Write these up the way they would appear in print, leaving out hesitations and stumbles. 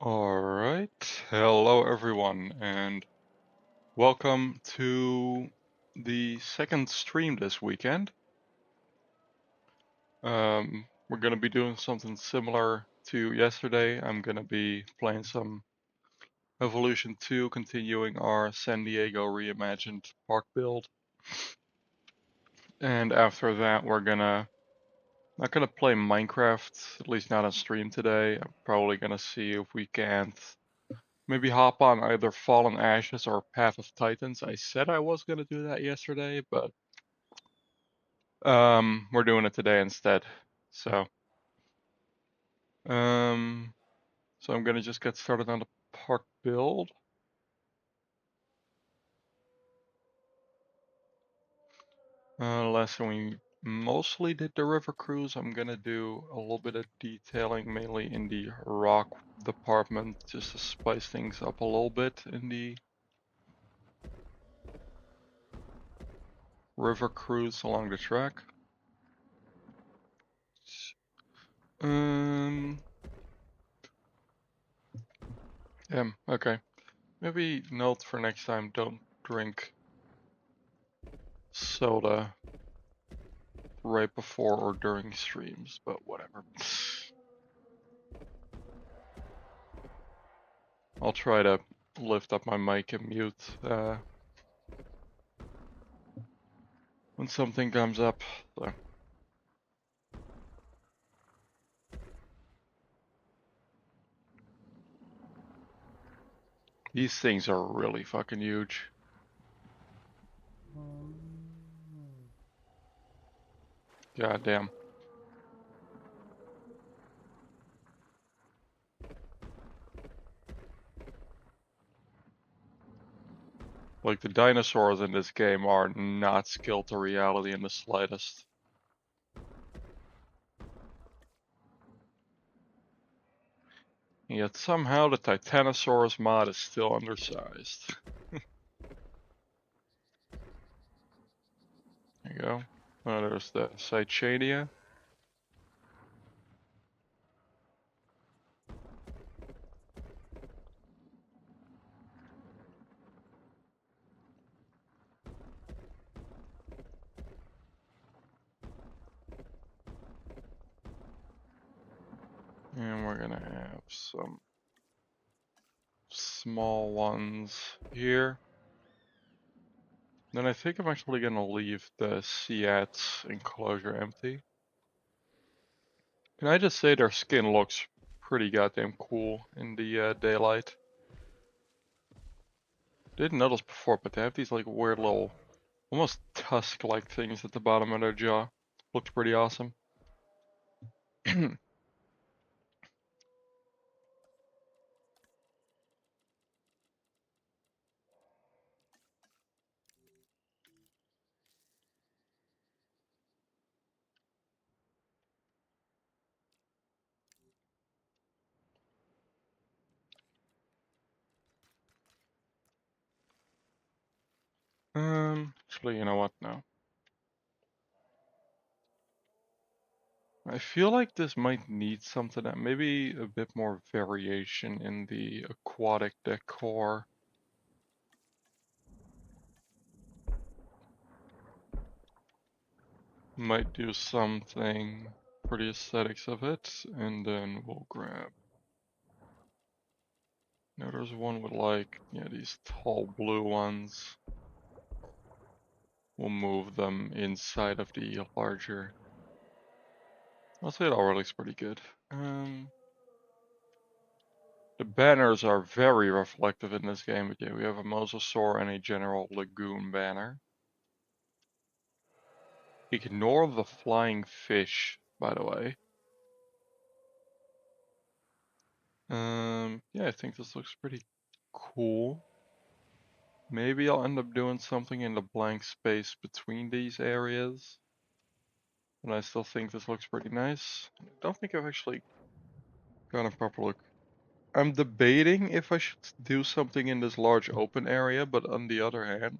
Alright, hello everyone, and welcome to the second stream this weekend. We're gonna be doing something similar to yesterday. I'm gonna be playing some Evolution 2, continuing our San Diego reimagined park build. And after that, we're not gonna play Minecraft, at least not on stream today. I'm probably gonna see if we can't maybe hop on either Fallen Ashes or Path of Titans. I said I was gonna do that yesterday, but we're doing it today instead. So um so I'm gonna just get started on the park build. Last time we mostly did the river cruise. I'm gonna do a little bit of detailing, mainly in the rock department, just to spice things up a little bit in the river cruise along the track. Um, okay. Maybe note for next time, don't drink soda right before or during streams, but whatever. I'll try to lift up my mic and mute when something comes up. So. These things are really fucking huge. God damn. Like, the dinosaurs in this game are not scaled to reality in the slightest. Yet somehow the Titanosaurus mod is still undersized. There you go. Oh, there's the Cychania. And we're gonna have some small ones here. Then I think I'm actually gonna leave the Seats enclosure empty. Can I just say their skin looks pretty goddamn cool in the daylight? Didn't notice before, but they have these like weird little, almost tusk-like things at the bottom of their jaw. Looked pretty awesome. Actually, you know what? No. I feel like this might need something that maybe a bit more variation in the aquatic decor. Might do something for the aesthetics of it, and then we'll grab. Now there's one with like, yeah, these tall blue ones. We'll move them inside of the larger. I'll say it already looks pretty good. The banners are very reflective in this game, but yeah, we have a mosasaur and a general lagoon banner. Ignore the flying fish, by the way. Yeah, I think this looks pretty cool. Maybe I'll end up doing something in the blank space between these areas. And I still think this looks pretty nice. I don't think I've actually gotten a proper look. I'm debating if I should do something in this large open area, but on the other hand,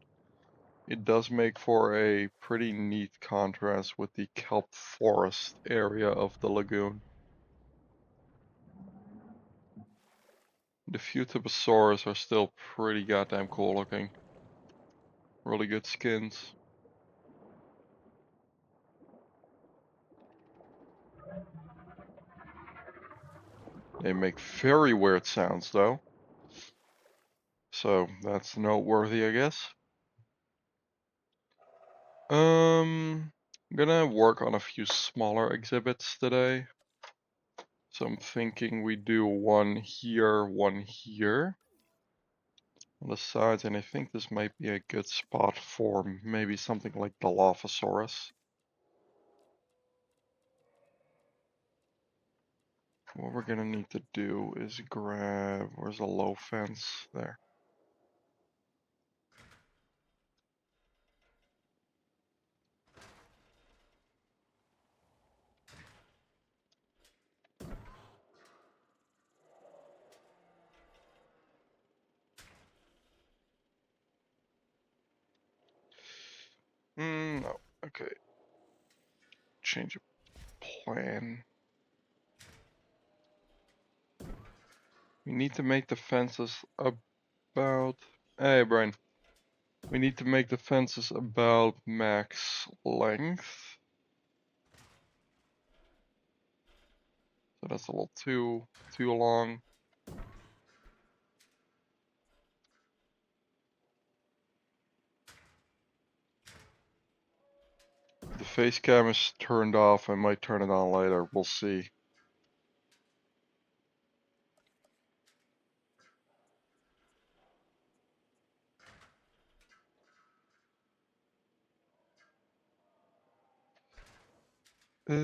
it does make for a pretty neat contrast with the kelp forest area of the lagoon. The few Typosaurus are still pretty goddamn cool looking. Really good skins. They make very weird sounds though. So that's noteworthy, I guess. I'm gonna work on a few smaller exhibits today. So I'm thinking we do one here on the sides, and I think this might be a good spot for maybe something like the Dilophosaurus. What we're gonna need to do is grab, where's the low fence? There. No, okay. Change of plan. We need to make the fences about, hey Brian. We need to make the fences about max length. So that's a little too long. The face cam is turned off. I might turn it on later. We'll see. Yeah,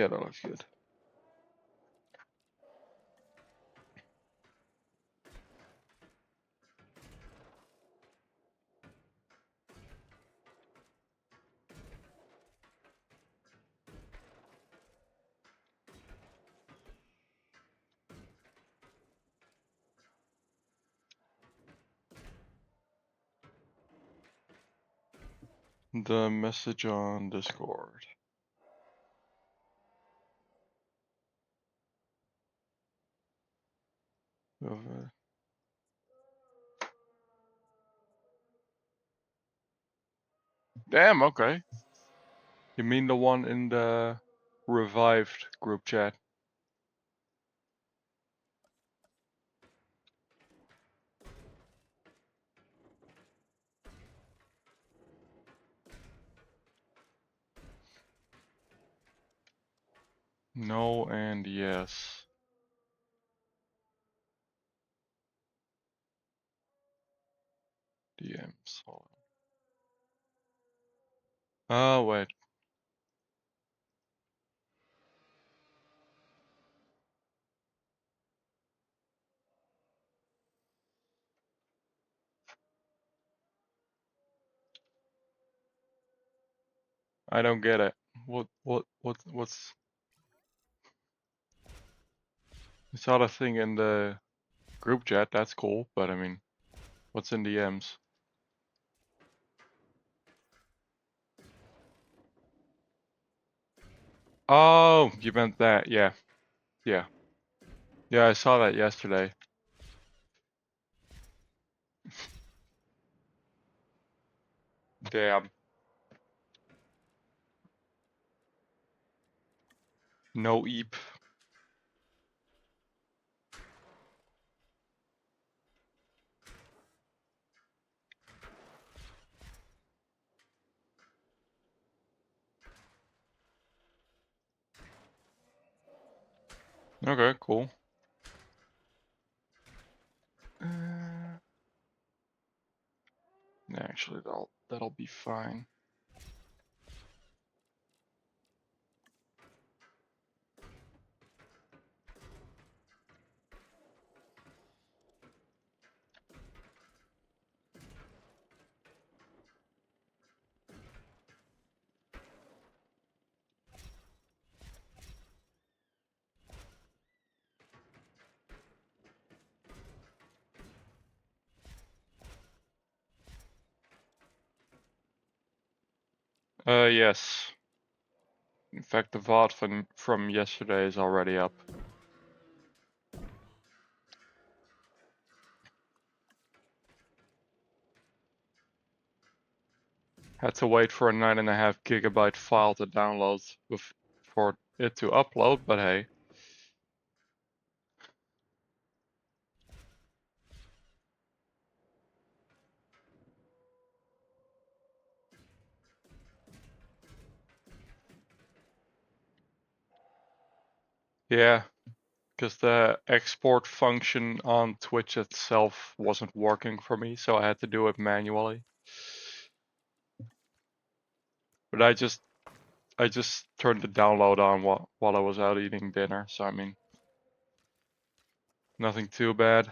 that looks good. The message on Discord. Okay. Damn, okay. You mean the one in the revived group chat? No and yes. DMs. Hold on. Oh, wait. I don't get it. What's... I saw the thing in the group chat, that's cool, but I mean, what's in DMs? Oh, you meant that, yeah. Yeah. Yeah, I saw that yesterday. Damn. No eep. Okay, cool. Actually, that'll be fine. Yes. In fact, the VOD from yesterday is already up. Had to wait for a 9.5 gigabyte file to download for it to upload, but hey. Yeah, because the export function on Twitch itself wasn't working for me, so I had to do it manually. But I just turned the download on while I was out eating dinner, so I mean, nothing too bad.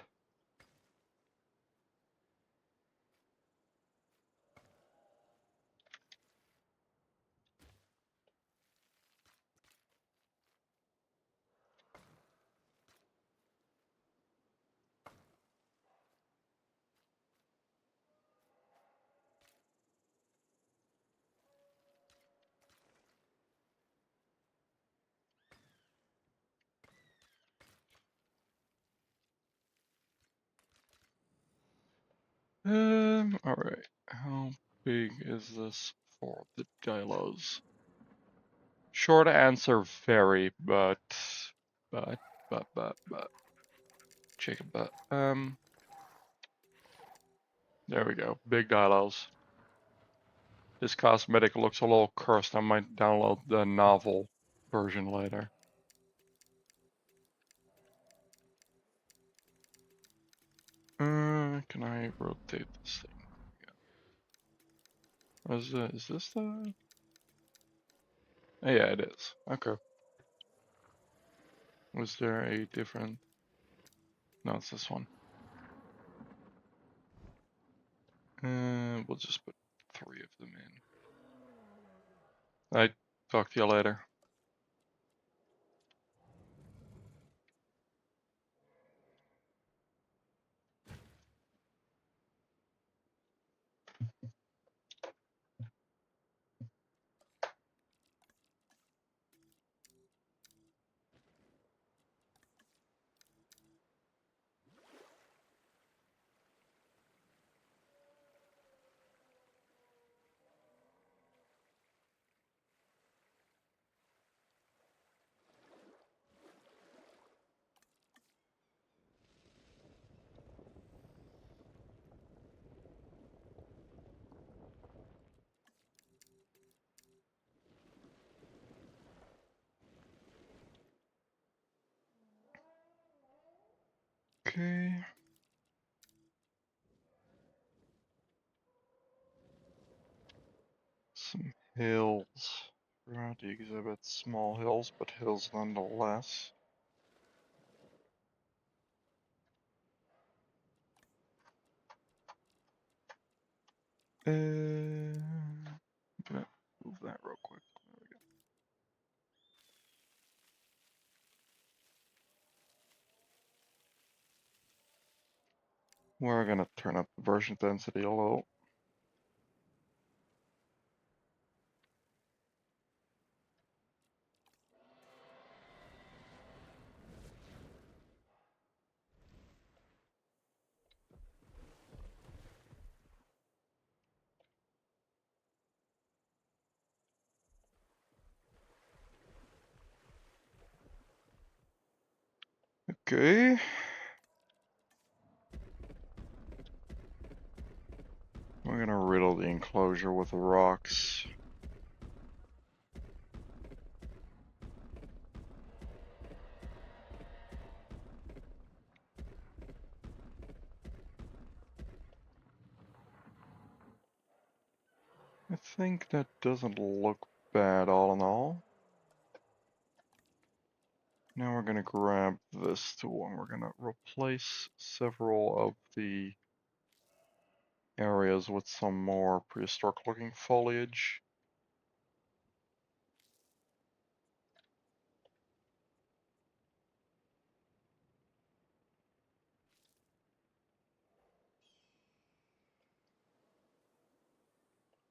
Alright. How big is this for the dilos? Short answer, very, but, chicken butt. There we go. Big dilos. This cosmetic looks a little cursed. I might download the novel version later. Can I rotate this thing? Yeah. Is this the? Oh, yeah, it is. Okay. Was there a different? No, it's this one. We'll just put 3 of them in. I talk to you later. Okay. Some hills throughout the exhibit. Small hills, but hills nonetheless. Move that real quick. There we go. We're gonna turn up the version density a little. Okay. We're gonna riddle the enclosure with rocks. I think that doesn't look bad all in all. Now we're gonna grab this tool and we're gonna replace several of the areas with some more prehistoric looking foliage.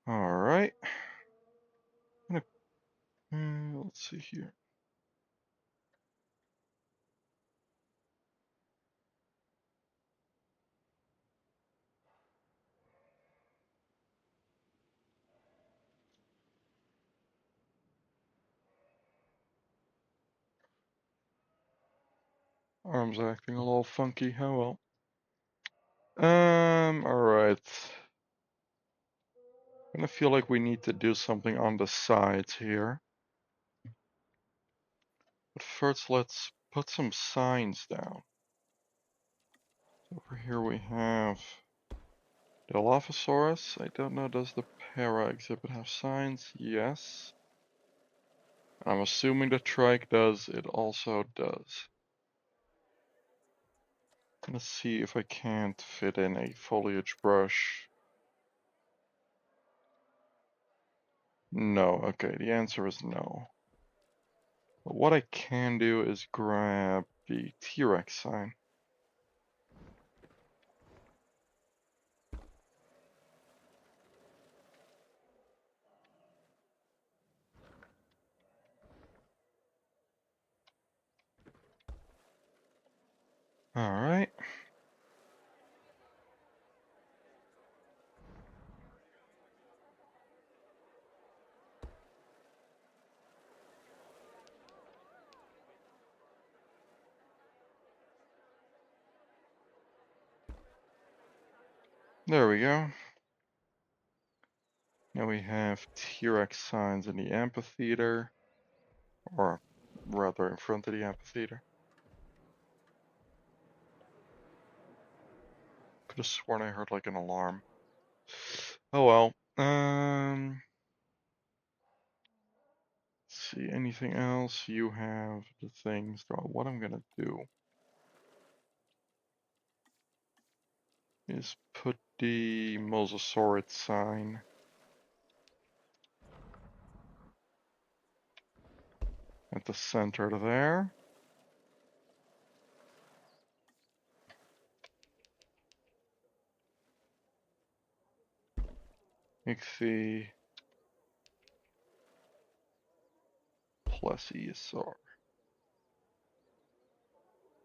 Alright. let's see here. Arms acting a little funky. How well. Alright. I kind of feel like we need to do something on the sides here. But first, let's put some signs down. Over here we have the Dilophosaurus. I don't know, does the para exhibit have signs? Yes. I'm assuming the trike does. It also does. Let's see if I can't fit in a foliage brush. No, okay, the answer is no. But what I can do is grab the T-Rex sign. Alright. There we go. Now we have T-Rex signs in the amphitheater, or rather in front of the amphitheater. Could have sworn I heard like an alarm. Oh well. Let's see, anything else? You have the things. What I'm gonna do is put the Mosasaurid sign at the center there. Ichthy plesiosaur.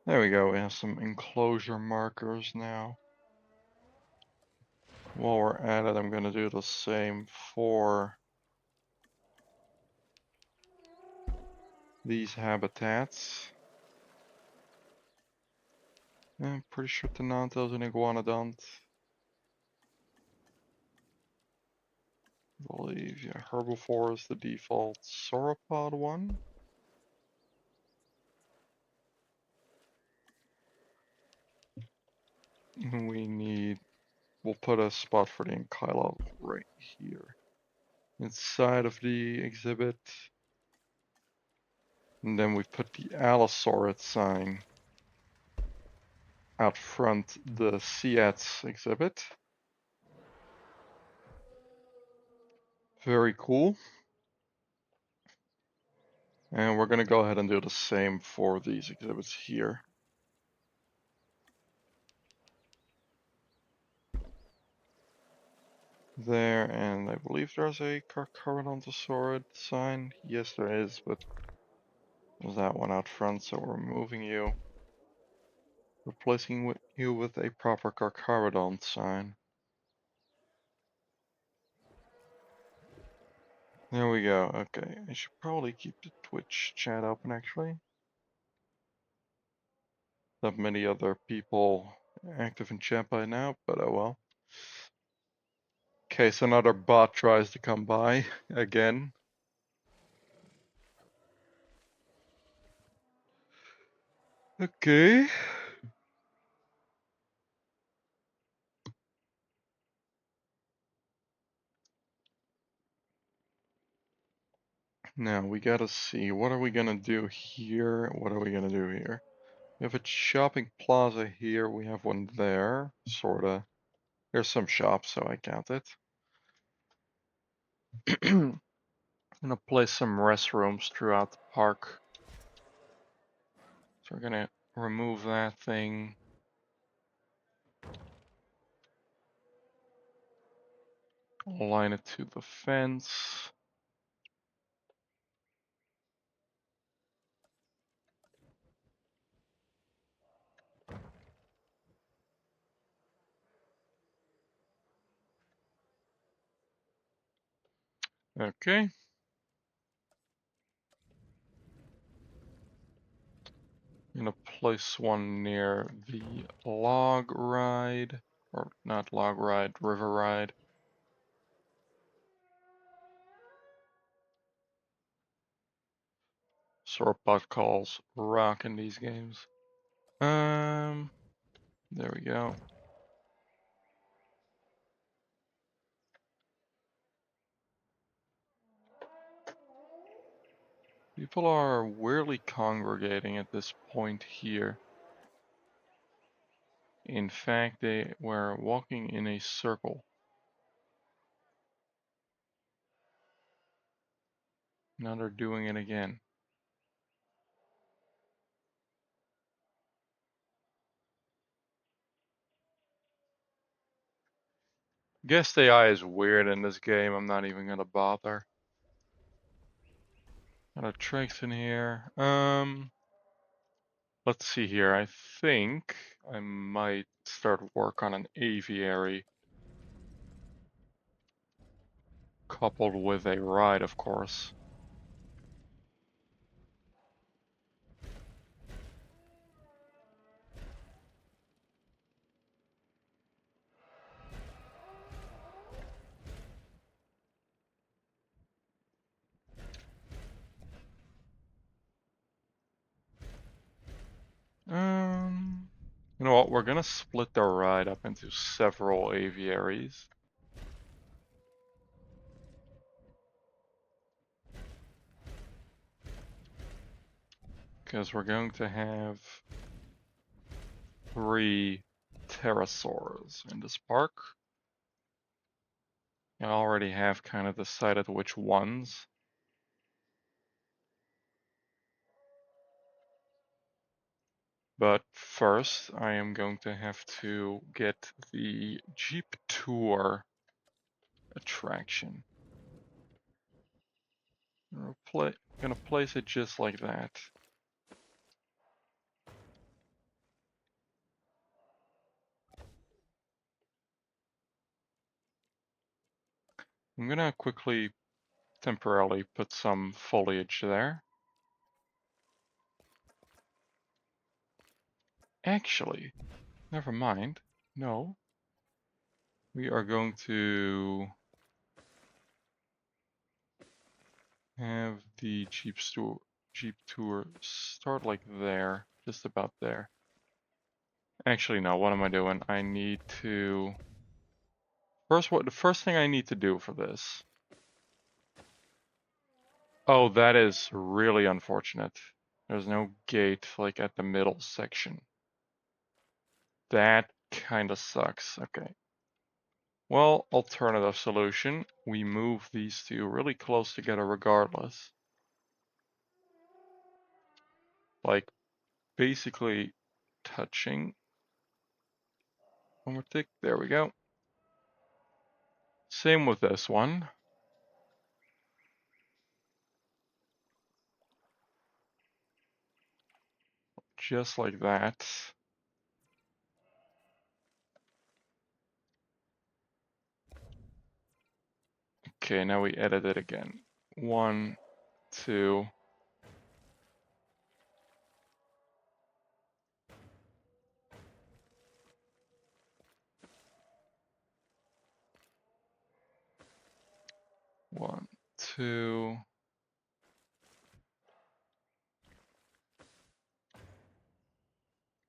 There we go, we have some enclosure markers now. While we're at it, I'm gonna do the same for these habitats. I'm pretty sure Tenanto's an iguanodont. I believe, yeah, herbivore is the default sauropod one. We'll put a spot for the ankylot right here. Inside of the exhibit. And then we put the Allosaurid sign out front the Seats exhibit. Very cool. And we're gonna go ahead and do the same for these exhibits here. There, and I believe there's a Carcharodontosaurid sign. Yes, there is, but there's that one out front, so we're moving you. Replacing you with a proper Carcharodont sign. There we go. Okay, I should probably keep the Twitch chat open actually. Not many other people active in chat by now, but oh well. In case another bot tries to come by again. Okay. Now we gotta see, what are we gonna do here? What are we gonna do here? We have a shopping plaza here, we have one there, sorta. There's some shops, so I count it. I'm gonna place some restrooms throughout the park. So we're gonna remove that thing. Align it to the fence. Okay. I'm gonna place one near the log ride, or not log ride, river ride. Sort bot calls rock in these games. There we go. People are weirdly congregating at this point here. In fact, they were walking in a circle. Now they're doing it again. Guest AI is weird in this game. I'm not even gonna bother. Got a tricks in here. Let's see here. I think I might start work on an aviary. Coupled with a ride, of course. You know what? We're gonna split the ride up into several aviaries. Because we're going to have 3 pterosaurs in this park. I already have kind of decided which ones. But first, I am going to have to get the Jeep Tour attraction. Gonna place it just like that. I'm gonna quickly, temporarily put some foliage there. Actually, never mind. No. We are going to have the Jeep Tour start like there, just about there. Actually, no, what am I doing? I need to... the first thing I need to do for this... Oh, that is really unfortunate. There's no gate, like, at the middle section. That kinda sucks. Okay. Well, alternative solution. We move these two really close together regardless. Like, basically touching. One more tick. There we go. Same with this one. Just like that. Okay, now we edit it again. 1, 2. One, two.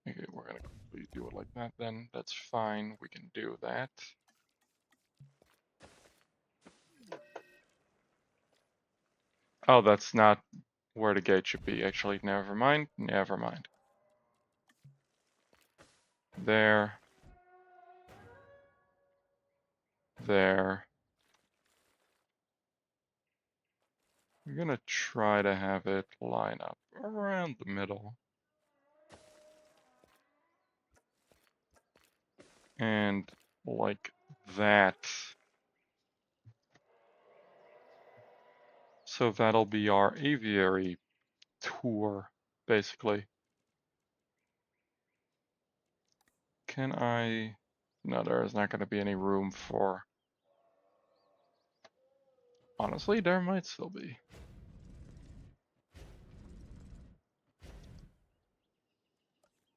Okay, we're gonna completely do it like that then. That's fine, we can do that. Oh, that's not where the gate should be, actually. Never mind, never mind. There. There. I'm gonna try to have it line up around the middle. And like that. So that'll be our aviary tour, basically. Can I... No, there is not going to be any room for Honestly, there might still be.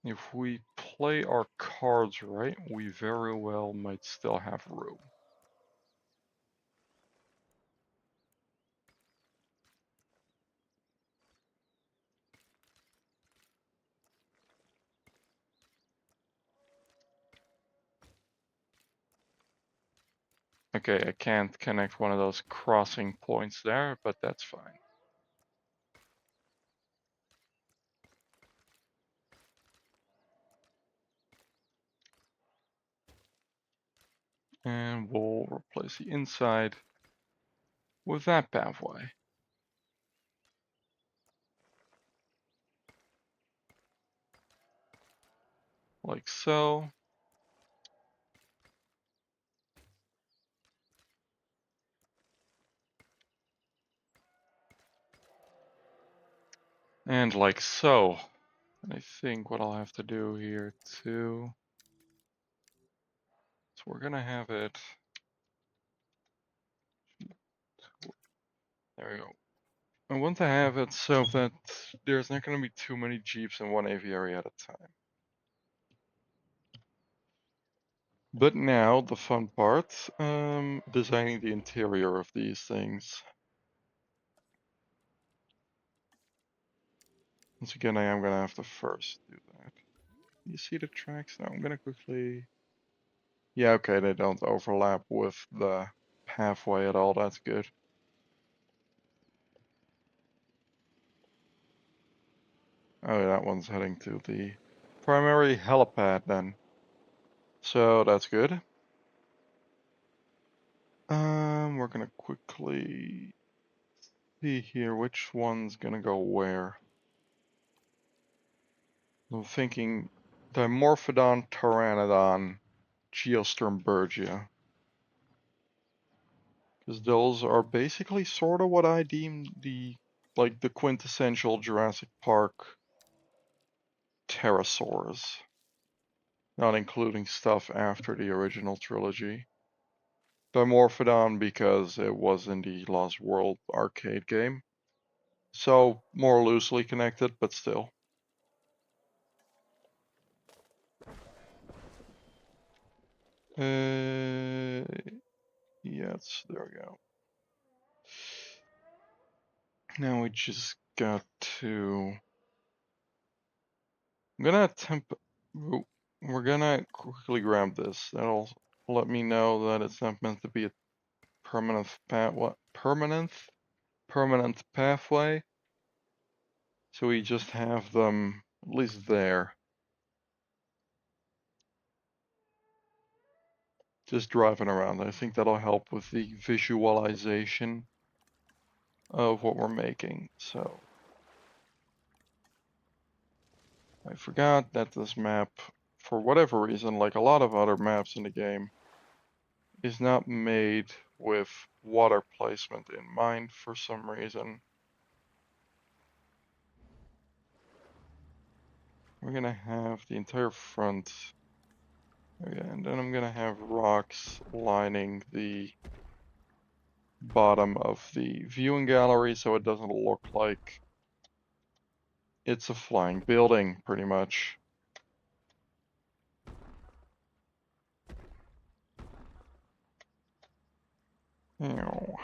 If we play our cards right, we very well might still have room. Okay, I can't connect one of those crossing points there, but that's fine. And we'll replace the inside with that pathway. Like so. And like so. And I think what I'll have to do here too. So we're gonna have it. There we go. I want to have it so that there's not gonna be too many Jeeps in one aviary at a time. But now the fun part, designing the interior of these things. Once again, I am gonna have to first do that. You see the tracks now? I'm gonna quickly. Yeah, okay, they don't overlap with the pathway at all. That's good. Oh, yeah, that one's heading to the primary helipad then. So that's good. We're gonna quickly see here which one's gonna go where. I'm thinking Dimorphodon, Pteranodon, Geosturmbergia. Because those are basically sort of what I deem the quintessential Jurassic Park pterosaurs. Not including stuff after the original trilogy. Dimorphodon because it was in the Lost World arcade game. So more loosely connected, but still. Yes, there we go. Now we just got to. I'm gonna attempt. We're gonna quickly grab this. That'll let me know that it's not meant to be a permanent path. What permanent? Permanent pathway. So we just have them at least there. Just driving around. I think that'll help with the visualization of what we're making. So I forgot that this map, for whatever reason, like a lot of other maps in the game, is not made with water placement in mind for some reason. We're gonna have the entire front. Okay, and then I'm gonna have rocks lining the bottom of the viewing gallery so it doesn't look like it's a flying building, pretty much. Ew.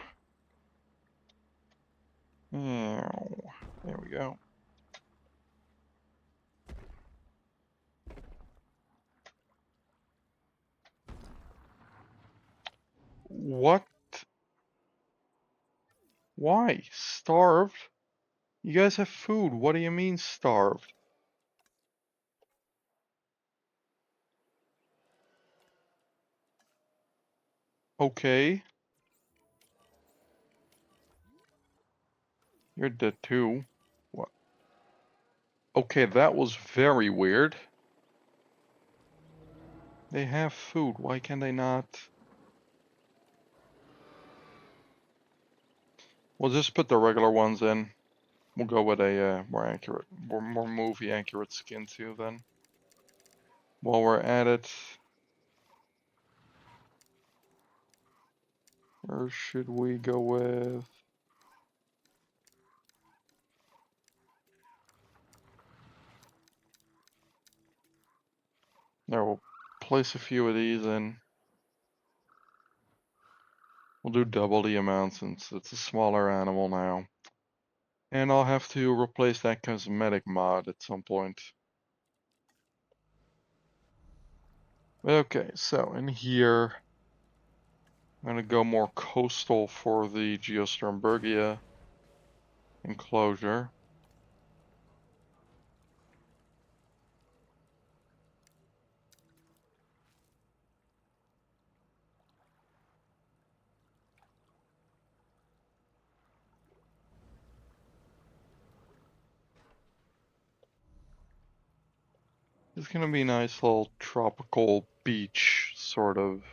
Ew. There we go. What? Why? Starved? You guys have food. What do you mean starved? Okay. You're dead too. What? Okay, that was very weird. They have food. Why can they not? We'll just put the regular ones in. We'll go with a more accurate, more movie accurate skin too then. While we're at it, Or should we go with... No, we'll place a few of these in. We'll do double the amount since it's a smaller animal now. And I'll have to replace that cosmetic mod at some point. Okay, so in here, I'm gonna go more coastal for the Geosternbergia enclosure. It's gonna be a nice little tropical beach sort of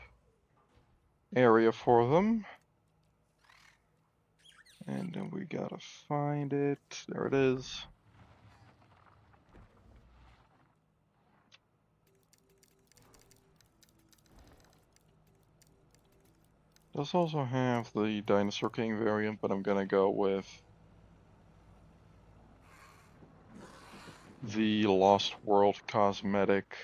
area for them. And then we gotta find it. There it is. Does also have the Dinosaur King variant, but I'm gonna go with the Lost World cosmetic.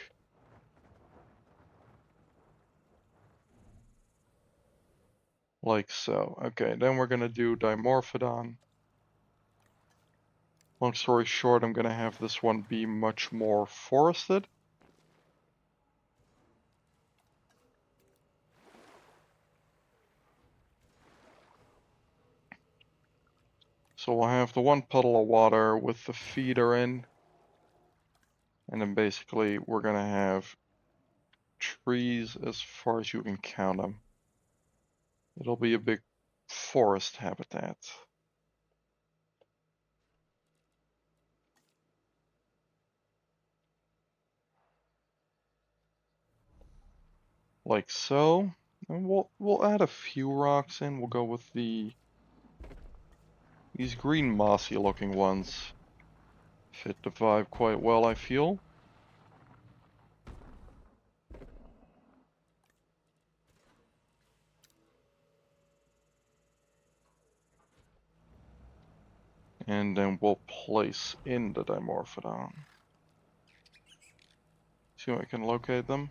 Like so. Okay, then we're gonna do Dimorphodon. Long story short, I'm gonna have this one be much more forested. So we'll have the one puddle of water with the feeder in. And then basically we're gonna have trees as far as you can count them. It'll be a big forest habitat. Like so. And we'll add a few rocks in. We'll go with these green mossy looking ones. Fit the vibe quite well, I feel. And then we'll place in the Dimorphodon. See if I can locate them.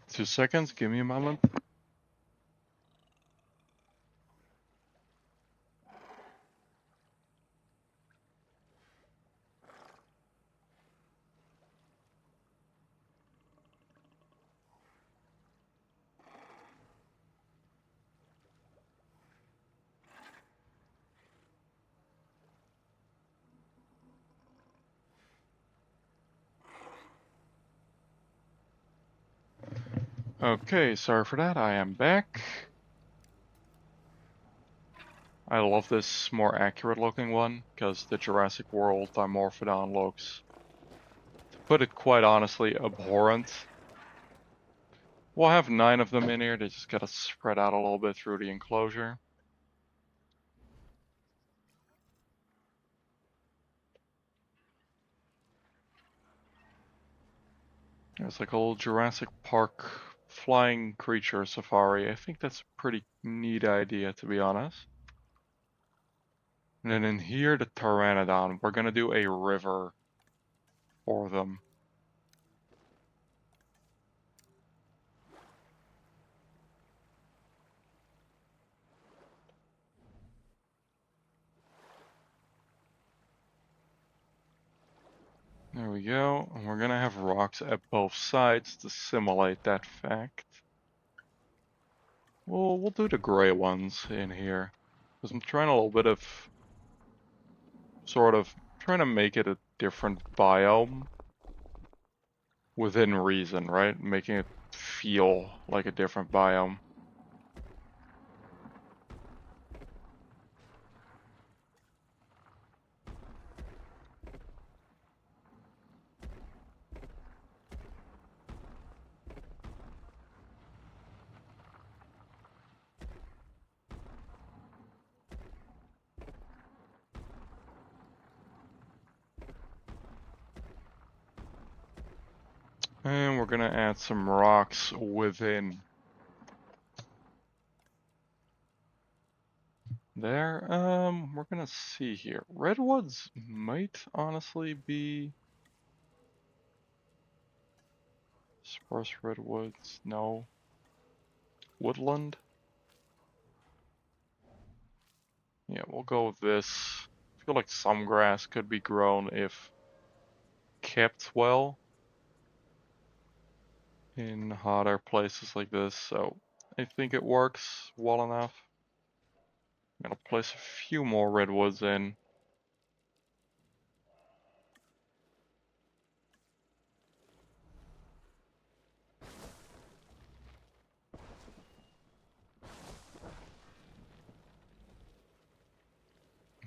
Two seconds, give me a moment. Okay, sorry for that, I am back. I love this more accurate looking one, because the Jurassic World Dimorphodon looks, to put it quite honestly, abhorrent. We'll have 9 of them in here, they just gotta spread out a little bit through the enclosure. There's like a little Jurassic Park flying creature safari. I think that's a pretty neat idea, to be honest. And then in here, the Pteranodon. We're gonna do a river for them. There we go. And we're gonna have rocks at both sides to simulate that fact. We'll do the gray ones in here. Because I'm trying a little bit of sort of trying to make it a different biome within reason, right? Making it feel like a different biome. gonna add some rocks within. There, we're gonna see here. Redwoods might honestly be sparse redwoods. No. Woodland? Yeah, we'll go with this. I feel like some grass could be grown if kept well in hotter places like this, so I think it works well enough. I'm gonna place a few more redwoods in.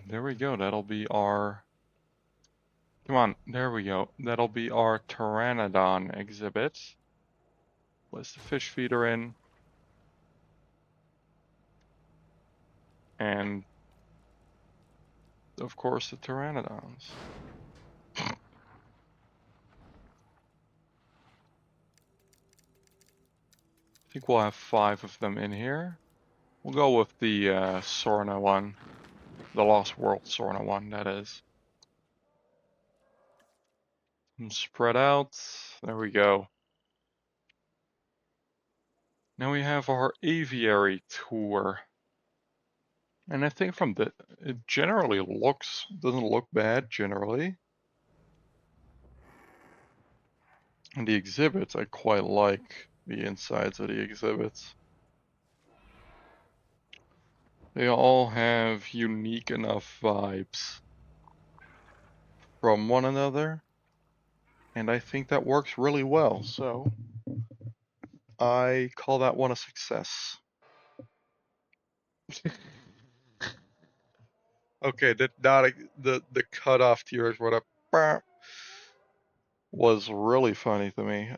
There we go, that'll be our... Come on, there we go. That'll be our Pteranodon exhibit. Place the fish feeder in. And, of course, the Pteranodons. I think we'll have 5 of them in here. We'll go with the Sorna one. The Lost World Sorna one, that is. And spread out. There we go. Now we have our aviary tour. And I think from the... It generally doesn't look bad, generally. And the exhibits, I quite like the insides of the exhibits. They all have unique enough vibes from one another, and I think that works really well, so I call that one a success. Okay, the cutoff to yours, what up, was really funny to me.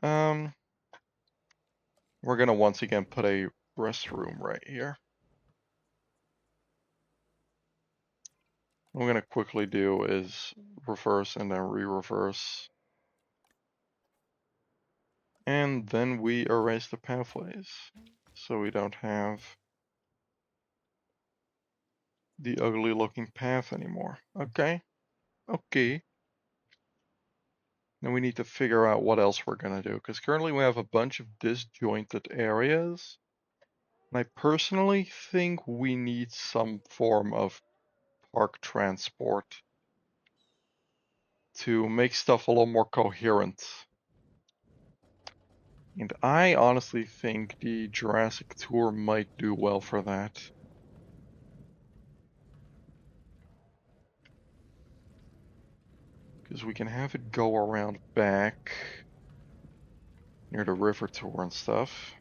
We're gonna once again put a restroom right here. What I'm gonna quickly do is reverse and then re-reverse. And then we erase the pathways, so we don't have the ugly looking path anymore. Okay, okay. Then we need to figure out what else we're gonna do, because currently we have a bunch of disjointed areas. And I personally think we need some form of park transport to make stuff a little more coherent. And I honestly think the Jurassic Tour might do well for that. Because we can have it go around back near the river tour and stuff.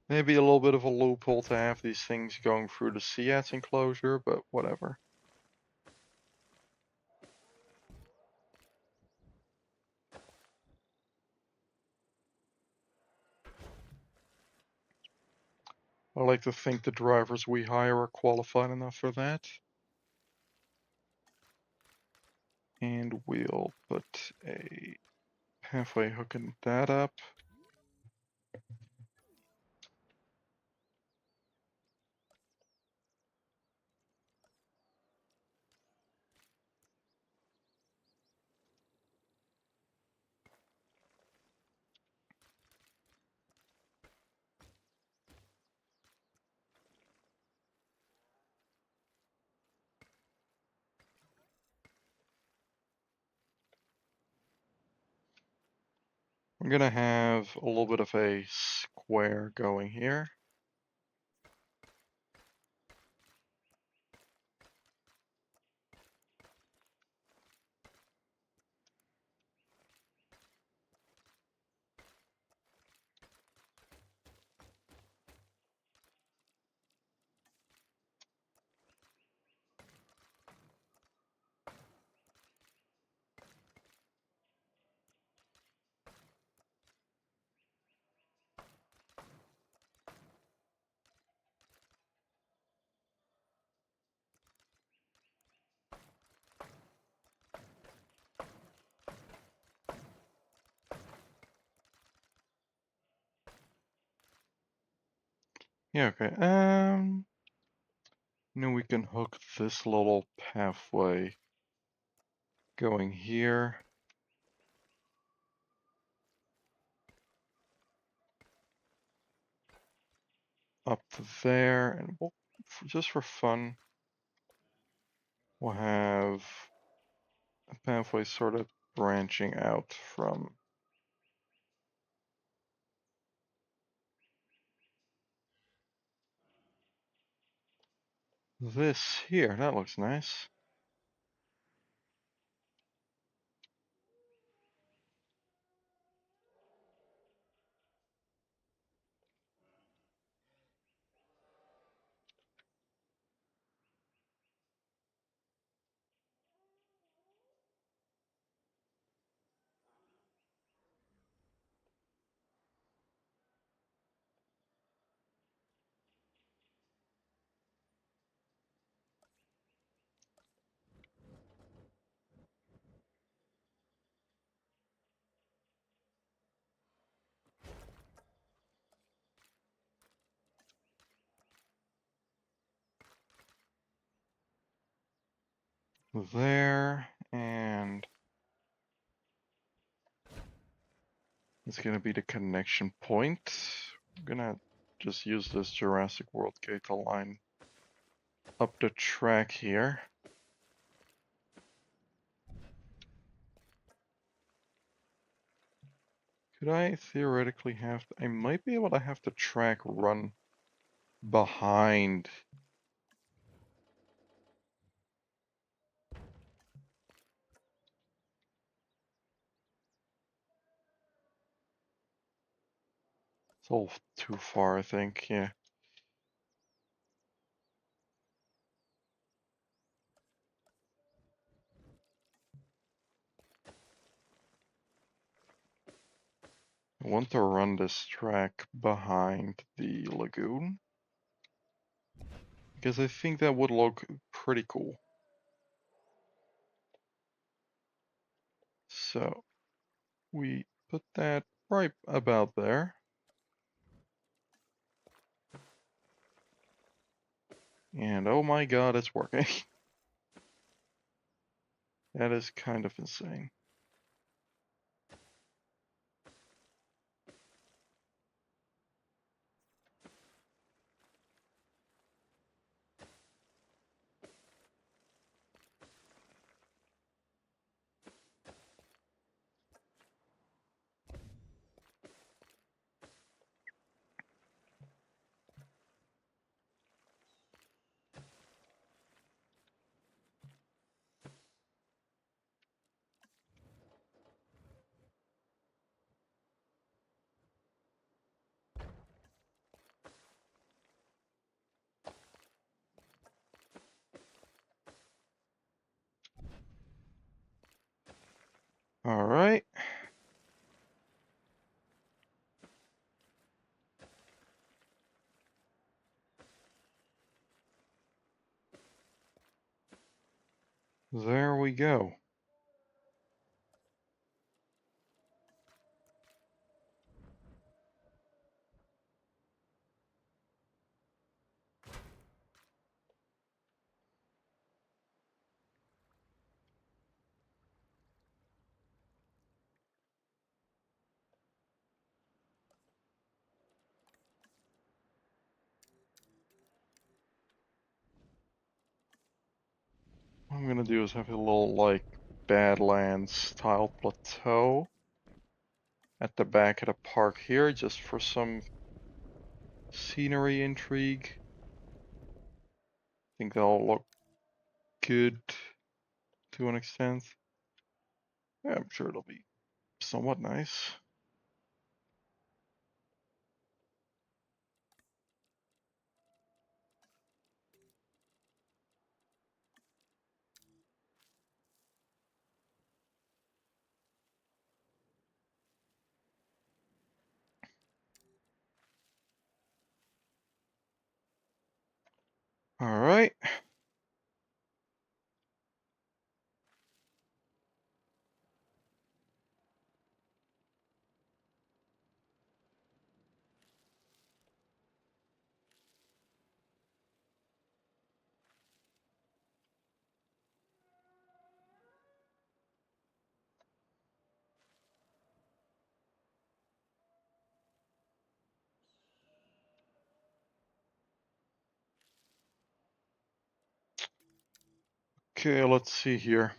Maybe a little bit of a loophole to have these things going through the Seats enclosure, but whatever. I like to think the drivers we hire are qualified enough for that. And we'll put a halfway hooking that up. I'm gonna have a little bit of a square going here. Yeah, okay. We can hook this little pathway going here. Up to there, and we'll, just for fun, we'll have a pathway sort of branching out from this here. That looks nice. There, and it's gonna be the connection point. I'm gonna just use this Jurassic World gate to line up the track here. Could I theoretically have to, I might be able to have the track run behind. It's all too far, I think, yeah. I want to run this track behind the lagoon, because I think that would look pretty cool. So, we put that right about there. And oh my god, it's working. That is kind of insane. Alright. There we go. What I'm gonna do is have a little, like, Badlands style plateau at the back of the park here, just for some scenery intrigue. I think that'll look good to an extent. Yeah, I'm sure it'll be somewhat nice. Alright. Okay, let's see here.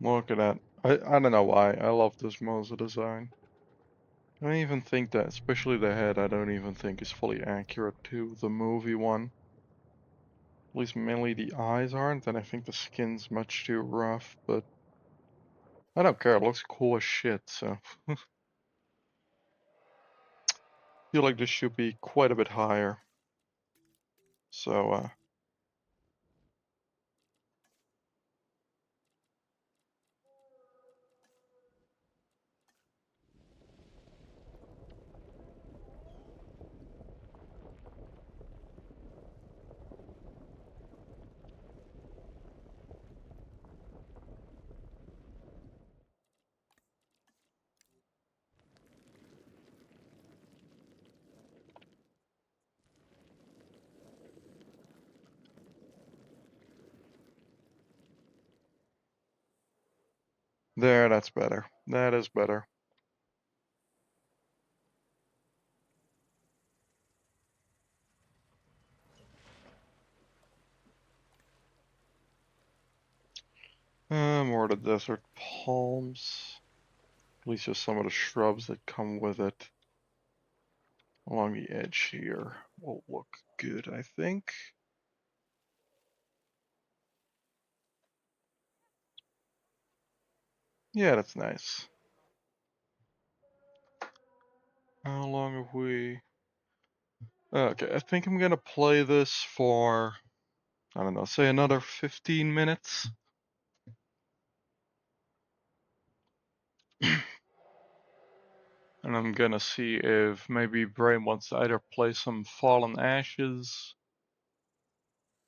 Look at that. I don't know why. I love this Moza design. I don't even think that, especially the head, I don't even think is fully accurate to the movie one. At least mainly the eyes aren't, and I think the skin's much too rough, but I don't care, it looks cool as shit, so. Feel like this should be quite a bit higher. So, there, that's better. That is better. More of the desert palms. At least just some of the shrubs that come with it. Along the edge here will look good, I think. Yeah, that's nice. How long have we... Okay, I think I'm gonna play this for, I don't know, say another 15 minutes. And I'm gonna see if maybe Brain wants to either play some Fallen Ashes,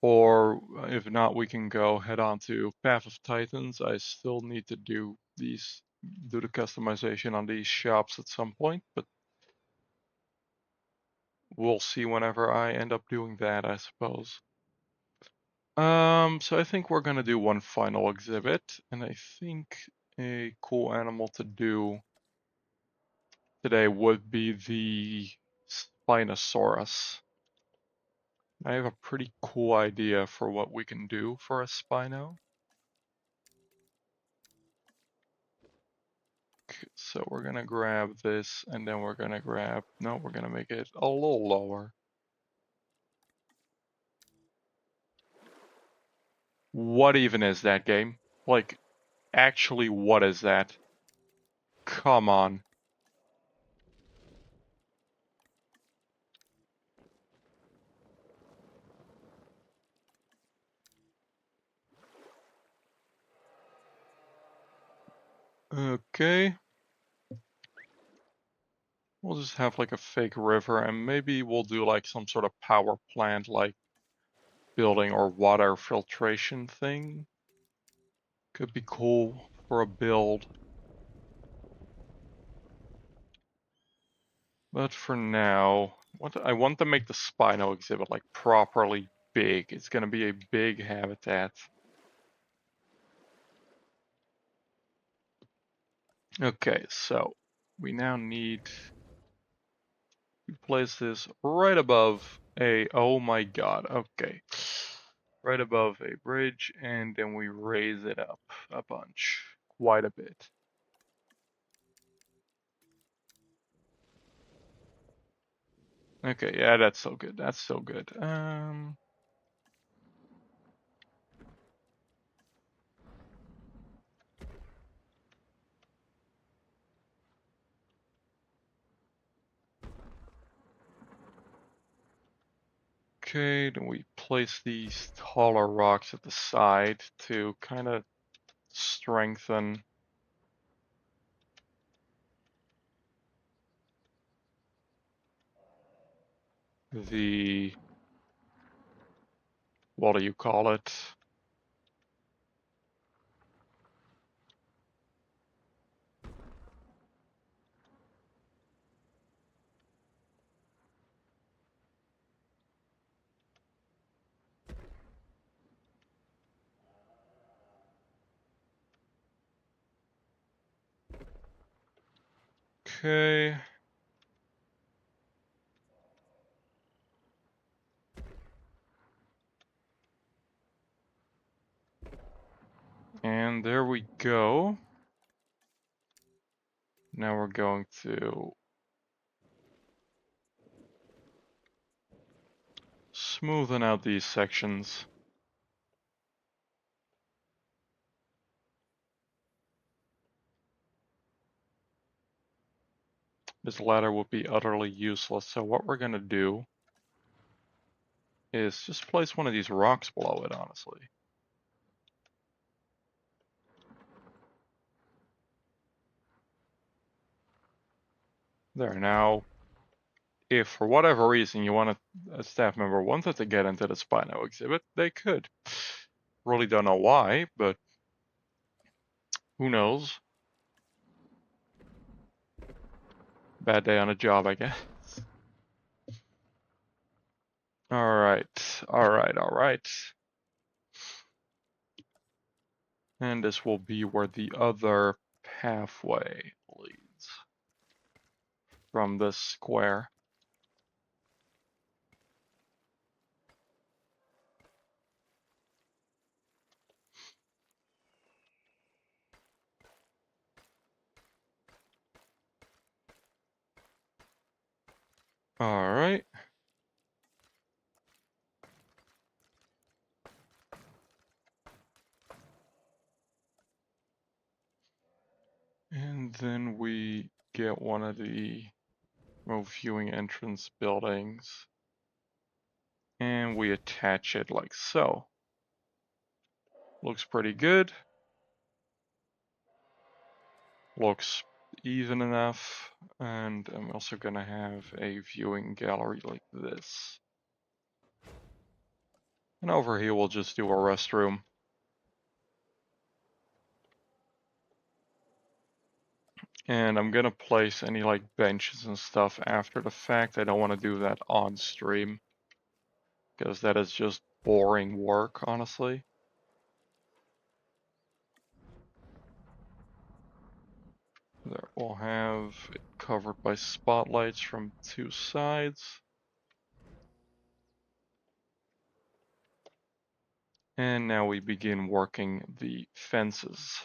or if not, we can go head on to Path of Titans. I still need to do the customization on these shops at some point, but we'll see whenever I end up doing that, I suppose. So I think we're gonna do one final exhibit, and I think a cool animal to do today would be the Spinosaurus. I have a pretty cool idea for what we can do for a Spino. So we're gonna grab this, and then we're gonna grab, no, we're gonna make it a little lower. What even is that game? Like, actually, what is that? Come on. Okay. We'll just have like a fake river, and maybe we'll do like some sort of power plant like building or water filtration thing. Could be cool for a build. But for now, I want to make the Spino exhibit like properly big. It's gonna be a big habitat. Okay, so we now need to place this right above a, oh my god, okay. Right above a bridge, and then we raise it up a bunch, quite a bit. Okay, yeah, that's so good. That's so good. Okay, then we place these taller rocks at the side to kind of strengthen the, what do you call it? Okay. And there we go. Now we're going to smoothen out these sections. This ladder would be utterly useless, so what we're going to do is just place one of these rocks below it, honestly. There, now, if for whatever reason you want a staff member wanted to get into the Spino exhibit, they could. Really don't know why, but who knows? Bad day on a job, I guess. Alright, alright, alright. And this will be where the other pathway leads from this square. Alright. And then we get one of the remote viewing entrance buildings. And we attach it like so. Looks pretty good. Looks even enough. And I'm also gonna have a viewing gallery like this. And over here we'll just do a restroom. And I'm gonna place any like benches and stuff after the fact. I don't want to do that on stream, because that is just boring work, honestly. There, we'll have it covered by spotlights from two sides. And now we begin working the fences.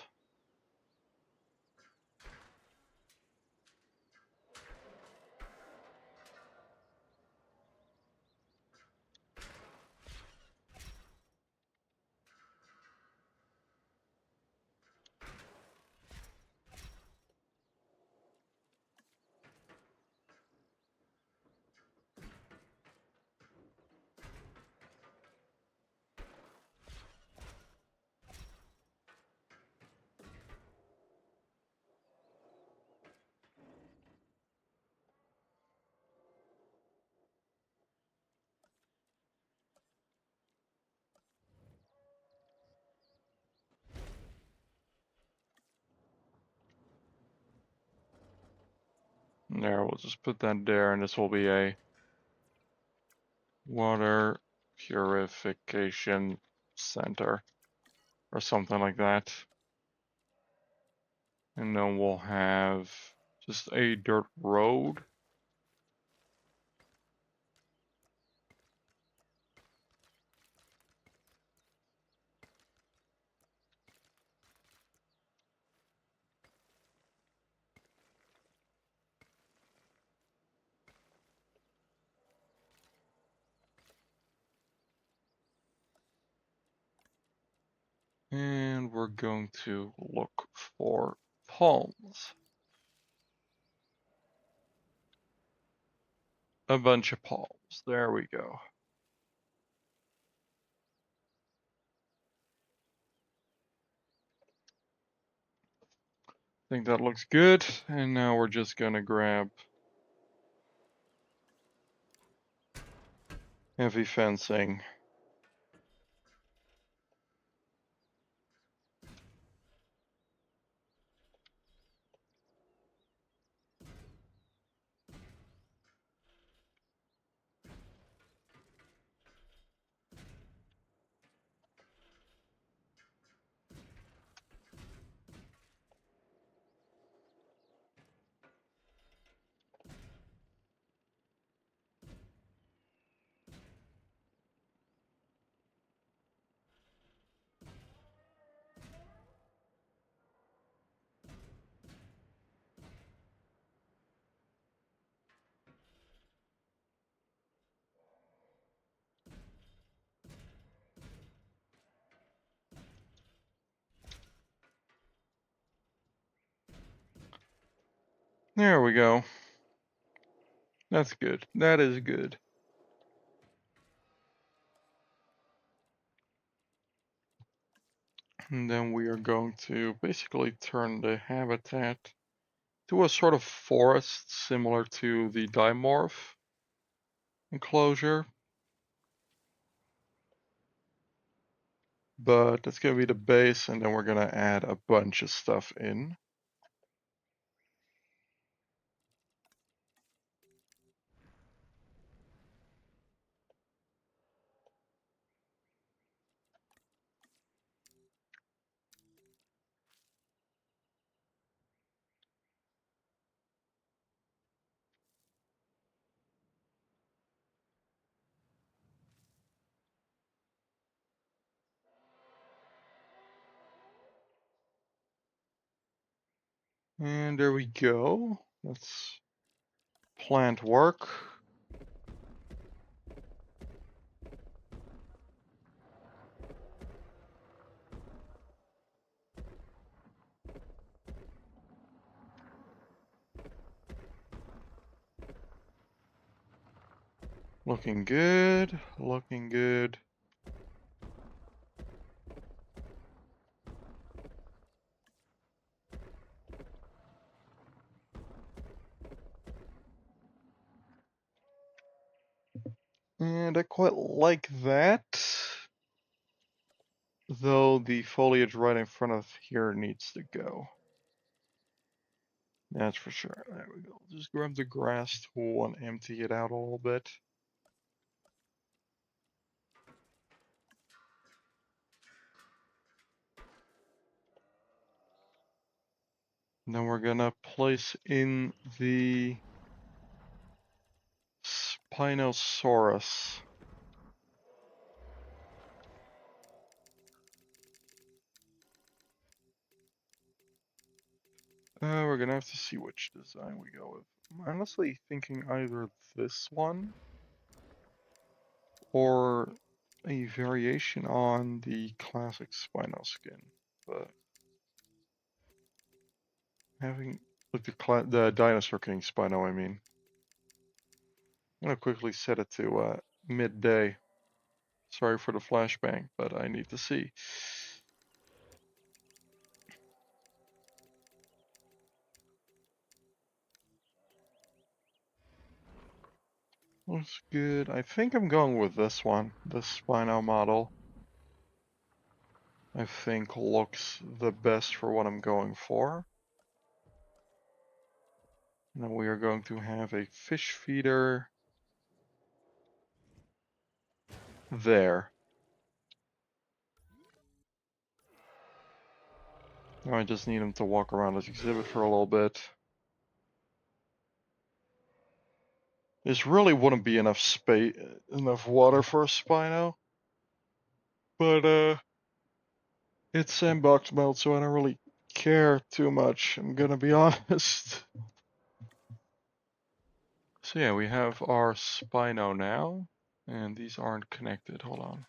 There, we'll just put that there, and this will be a water purification center or something like that. And then we'll have just a dirt road. And we're going to look for palms. A bunch of palms. There we go. I think that looks good. And now we're just gonna grab heavy fencing. There we go. That's good. That is good. And then we are going to basically turn the habitat to a sort of forest similar to the dimorph enclosure. But that's going to be the base, and then we're going to add a bunch of stuff in. And there we go. Let's plant work. Looking good, looking good. And I quite like that. Though the foliage right in front of here needs to go. That's for sure. There we go. Just grab the grass tool and empty it out a little bit. And then we're gonna place in the Spinosaurus. We're gonna have to see which design we go with. I'm honestly thinking either this one or a variation on the classic Spino skin, but having like the Dinosaur King Spino, I mean. I'm gonna quickly set it to midday. Sorry for the flashbang, but I need to see. Looks good. I think I'm going with this one, this Spino model. I think looks the best for what I'm going for. Now we are going to have a fish feeder there. Now I just need him to walk around this exhibit for a little bit. This really wouldn't be enough space, enough water for a Spino. But it's sandbox mode, so I don't really care too much, I'm gonna be honest. So yeah, we have our Spino now, and these aren't connected, hold on.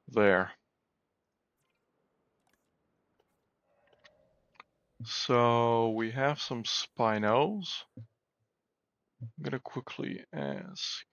There. So we have some Spinos. I'm gonna quickly ask.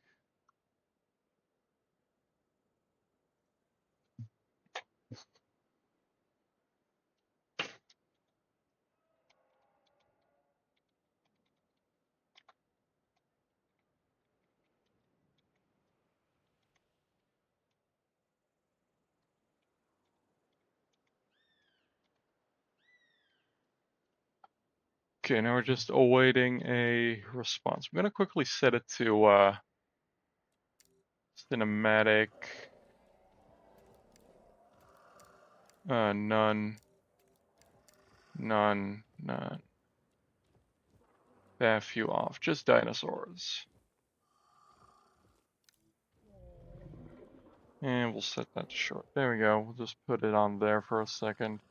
Okay, now we're just awaiting a response. I'm gonna quickly set it to cinematic, none, none, none. That few off, just dinosaurs. And we'll set that to short. There we go. We'll just put it on there for a second.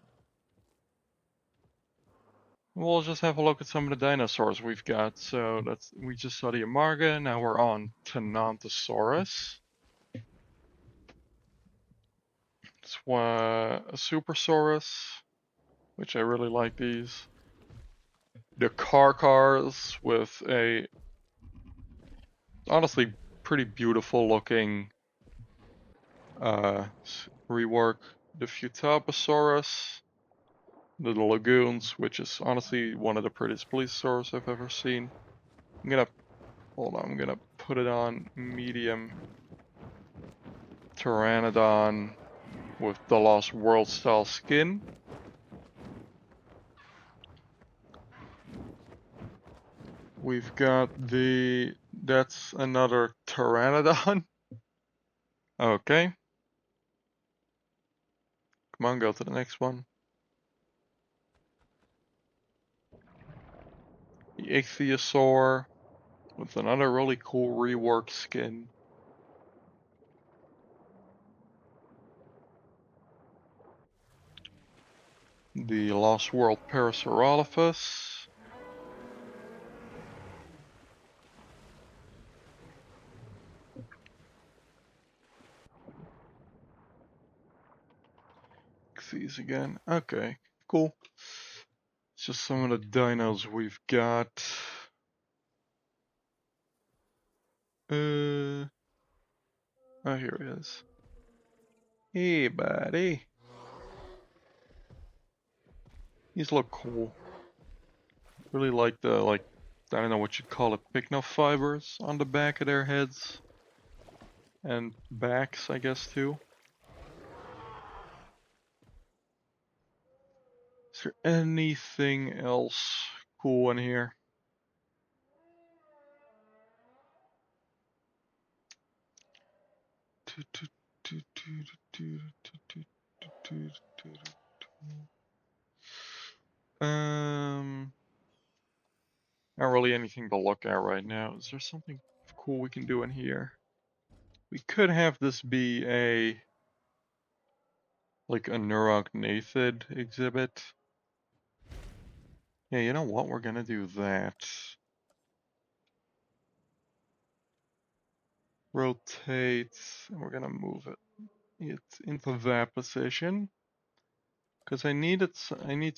We'll just have a look at some of the dinosaurs we've got. So we just saw the Amarga. Now we're on Tenontosaurus. It's a Supersaurus, which I really like these. The cars with a honestly pretty beautiful looking rework. The Futabosaurus. The lagoons, which is honestly one of the prettiest plesiosaurs I've ever seen. I'm gonna put it on medium Pteranodon with the Lost World style skin. We've got that's another Pteranodon. Okay. Come on, go to the next one. The Ichthyosaur with another really cool reworked skin. The Lost World Parasaurolophus. These again. Okay, cool. It's just some of the dinos we've got. Oh, here he is. Hey, buddy. These look cool. Really like the, I don't know what you'd call it, pycno fibers on the back of their heads. And backs, I guess, too. Is there anything else cool in here? Not really anything to look at right now. Is there something cool we can do in here? We could have this be like a Neurognathid exhibit. Yeah, you know what? We're gonna do that. Rotate, and we're gonna move it into that position. Because I need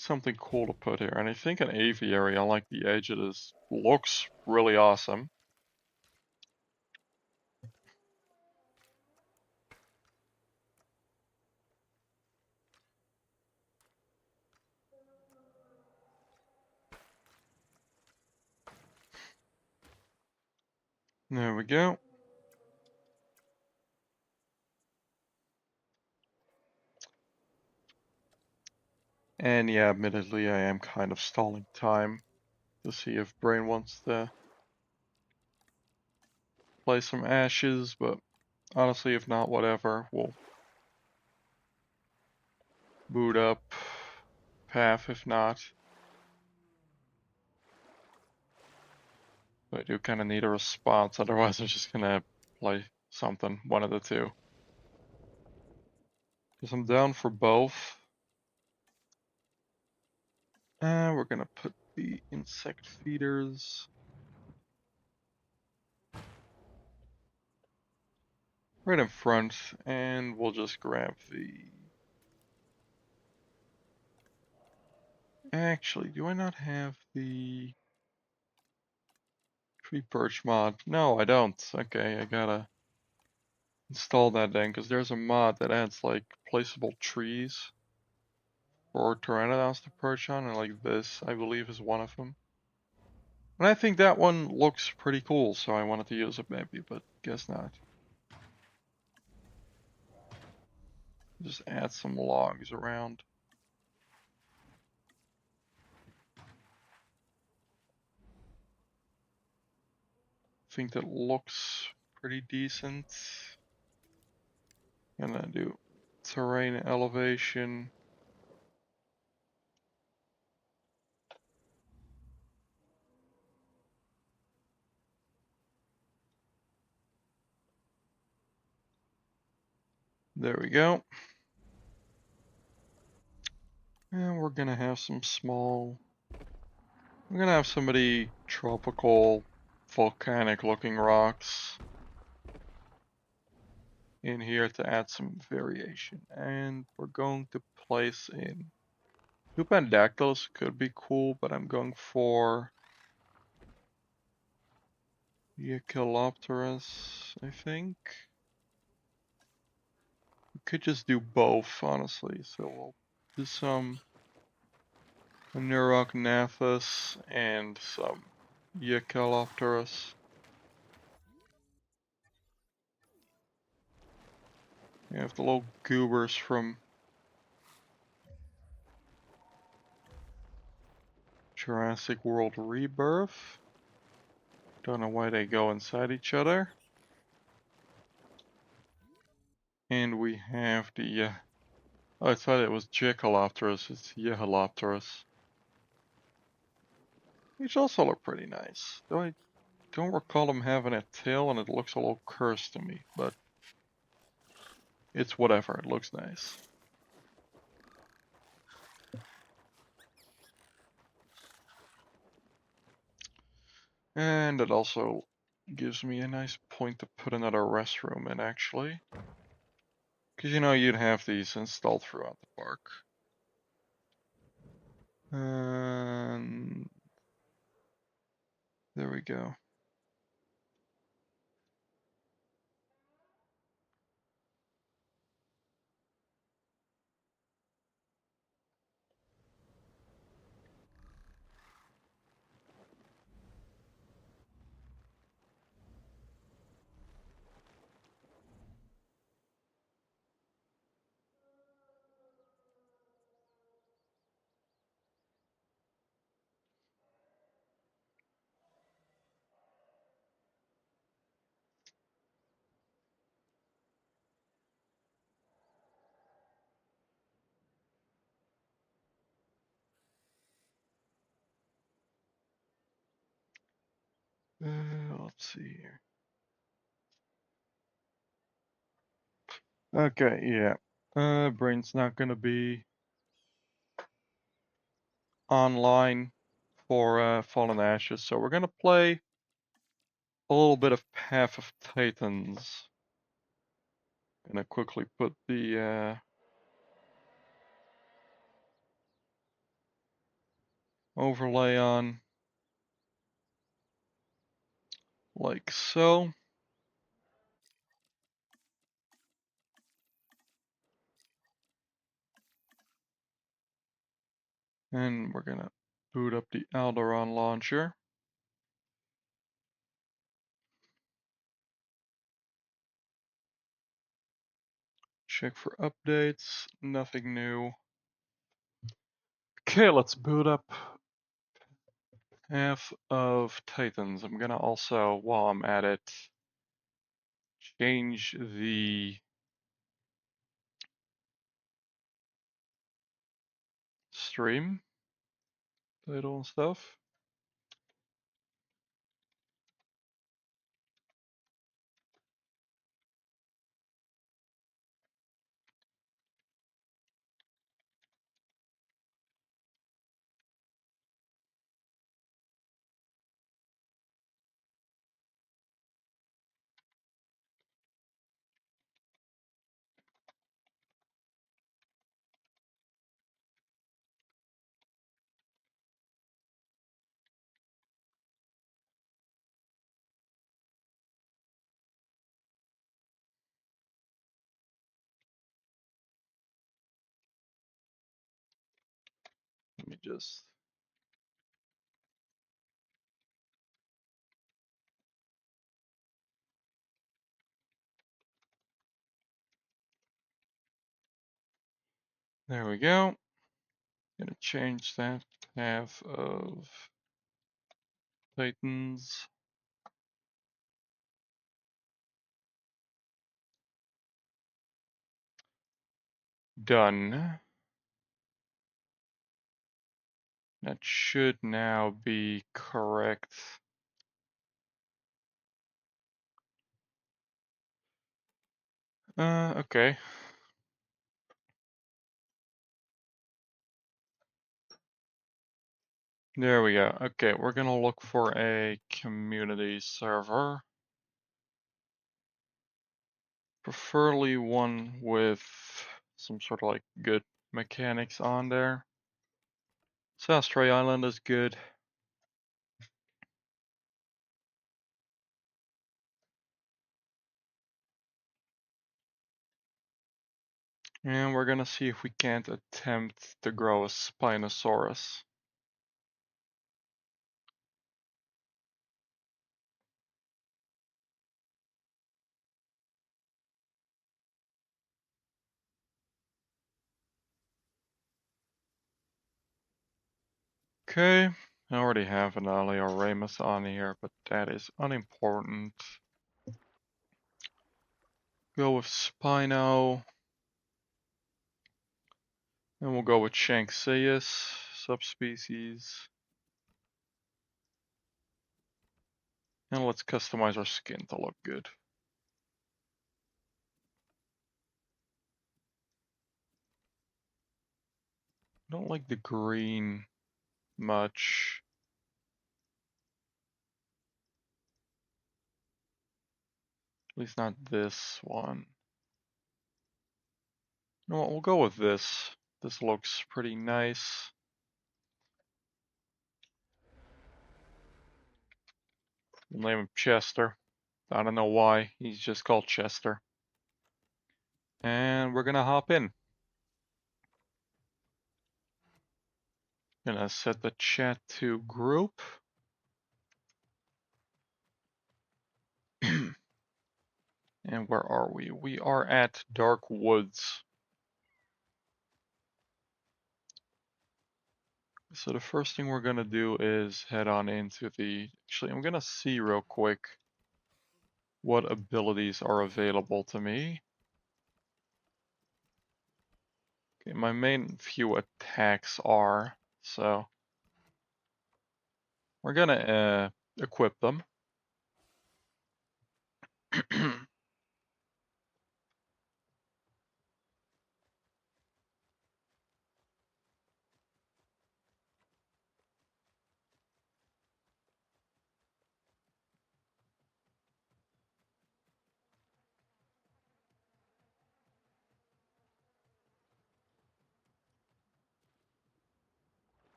something cool to put here, and I think an aviary, I like the edge of this, looks really awesome. There we go. And yeah, admittedly, I am kind of stalling time to see if Brain wants to play some ashes, but honestly, if not, whatever. We'll boot up path if not. But I do kind of need a response, otherwise I'm just gonna play something, one of the two. Because I'm down for both. We're gonna put the insect feeders right in front, and we'll just grab the... Actually, do I not have the tree perch mod? No, I don't. Okay, I gotta install that then, because there's a mod that adds like placeable trees for pteranodons to perch on, and like this, I believe, is one of them. And I think that one looks pretty cool, so I wanted to use it maybe, but guess not. Just add some logs around. think that looks pretty decent. Gonna do terrain elevation. There we go. And we're gonna have some small, we're gonna have somebody tropical, volcanic looking rocks in here to add some variation. And we're going to place in two Pandactyls could be cool, but I'm going for Echolopterus, I think. We could just do both, honestly. So we'll do some Neurognathus and some Echolopterus. We have the little goobers from Jurassic World Rebirth. Don't know why they go inside each other. And we have the, oh, I thought it was Echolopterus, it's Yeholopterus. Which also look pretty nice. Though I don't recall them having a tail and it looks a little cursed to me, but it's whatever, it looks nice. And it also gives me a nice point to put another restroom in, actually. Because you know, you'd have these installed throughout the park. And there we go. Let's see here. Okay, yeah. Brain's not gonna be online for Fallen Ashes, so we're gonna play a little bit of Path of Titans. Gonna quickly put the overlay on, like so. And we're gonna boot up the Alderon launcher. Check for updates, nothing new. Okay, let's boot up Path of Titans. I'm gonna also, while I'm at it, change the stream title and stuff. Let me just there we go. Gonna change that Path of Titans. done. That should now be correct. Okay. There we go. Okay, we're gonna look for a community server. Preferably one with some sort of like good mechanics on there. South Stray Island is good. And we're gonna see if we can't attempt to grow a Spinosaurus. Okay, I already have an Aleoramus on here, but that is unimportant. Go with Spino. And we'll go with Shanxius subspecies. And let's customize our skin to look good. I don't like the green much. At least not this one. You know what, we'll go with this. This looks pretty nice. We'll name him Chester. I don't know why, he's just called Chester. And we're gonna hop in. Gonna set the chat to group. And where are we? We are at Dark Woods. So the first thing we're gonna do is head on into the, actually I'm gonna see real quick what abilities are available to me. Okay, my main few attacks are, so we're gonna equip them.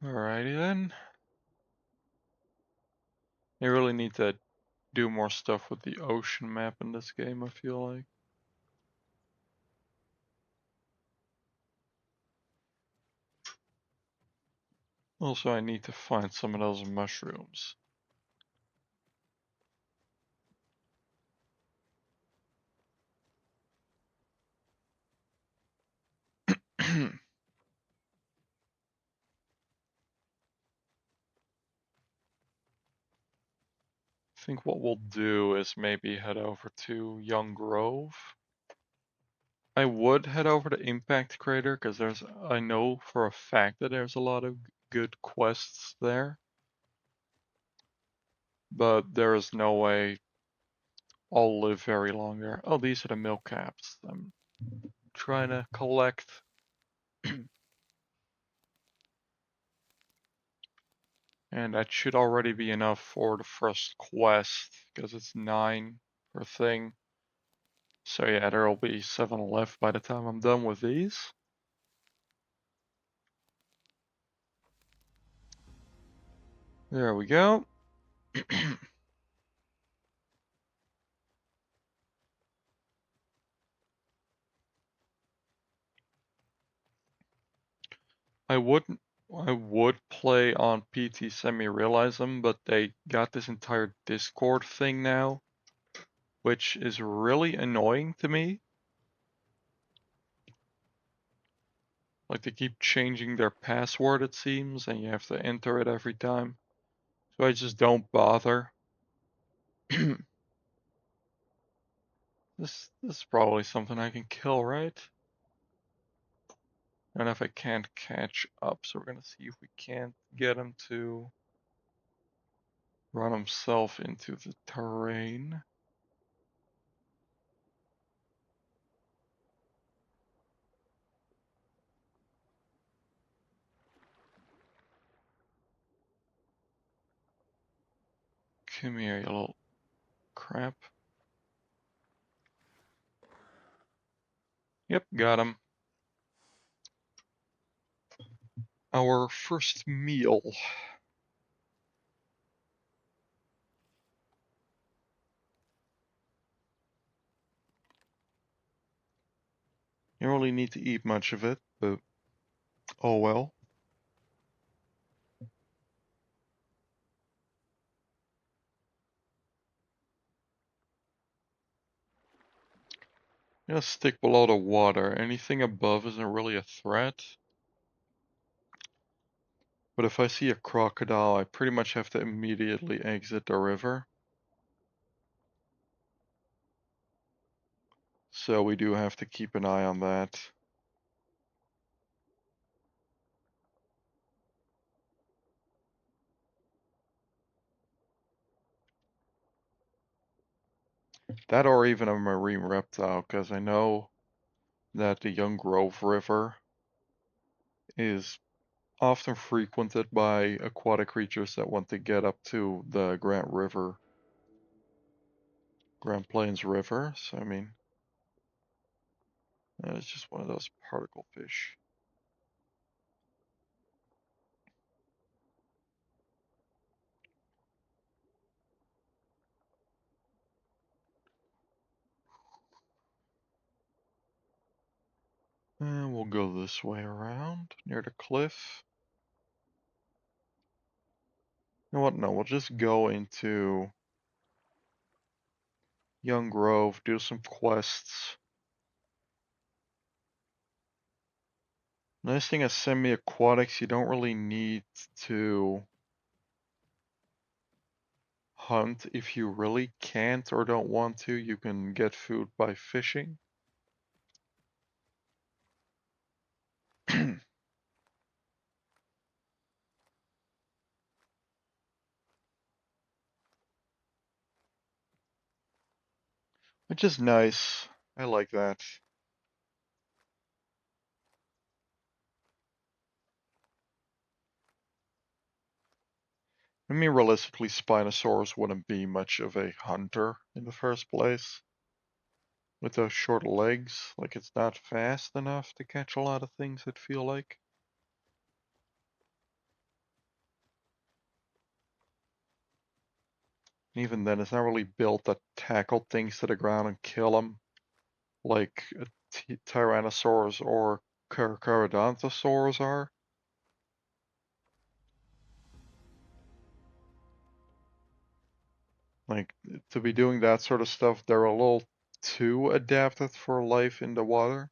Alrighty then. You really need to do more stuff with the ocean map in this game, I feel like. Also, I need to find some of those mushrooms. I think what we'll do is maybe head over to Young Grove. I would head over to Impact Crater because I know for a fact that there's a lot of good quests there. But there is no way I'll live very long there. Oh, these are the milk caps I'm trying to collect. And that should already be enough for the first quest because it's 9 per thing. So yeah, there'll be 7 left by the time I'm done with these. There we go. I wouldn't I would play on PT Semi-Realism, but they got this entire Discord thing now, which is really annoying to me. Like they keep changing their password it seems, and you have to enter it every time. So I just don't bother. This is probably something I can kill, right? And if I can't catch up, so we're gonna see if we can't get him to run himself into the terrain. Come here, you little crap. Yep, got him. Our first meal. You don't really need to eat much of it, but oh well. I'm gonna stick below the water. Anything above isn't really a threat. But if I see a crocodile, I pretty much have to immediately exit the river. So we do have to keep an eye on that. That or even a marine reptile, because I know that the Young Grove River is often frequented by aquatic creatures that want to get up to the Grand Plains River. So I mean, it's just one of those particle fish. And we'll go this way around near the cliff. You know what? No, we'll just go into Young Grove, do some quests. Nice thing is semi-aquatics, you don't really need to hunt if you really can't or don't want to. You can get food by fishing. Which is nice. I like that. I mean, realistically, Spinosaurus wouldn't be much of a hunter in the first place. With those short legs, like it's not fast enough to catch a lot of things, I feel like. And even then, it's not really built to tackle things to the ground and kill them like a Tyrannosaurus or Carcharodontosaurus are. Like, to be doing that sort of stuff, they're a little too adapted for life in the water.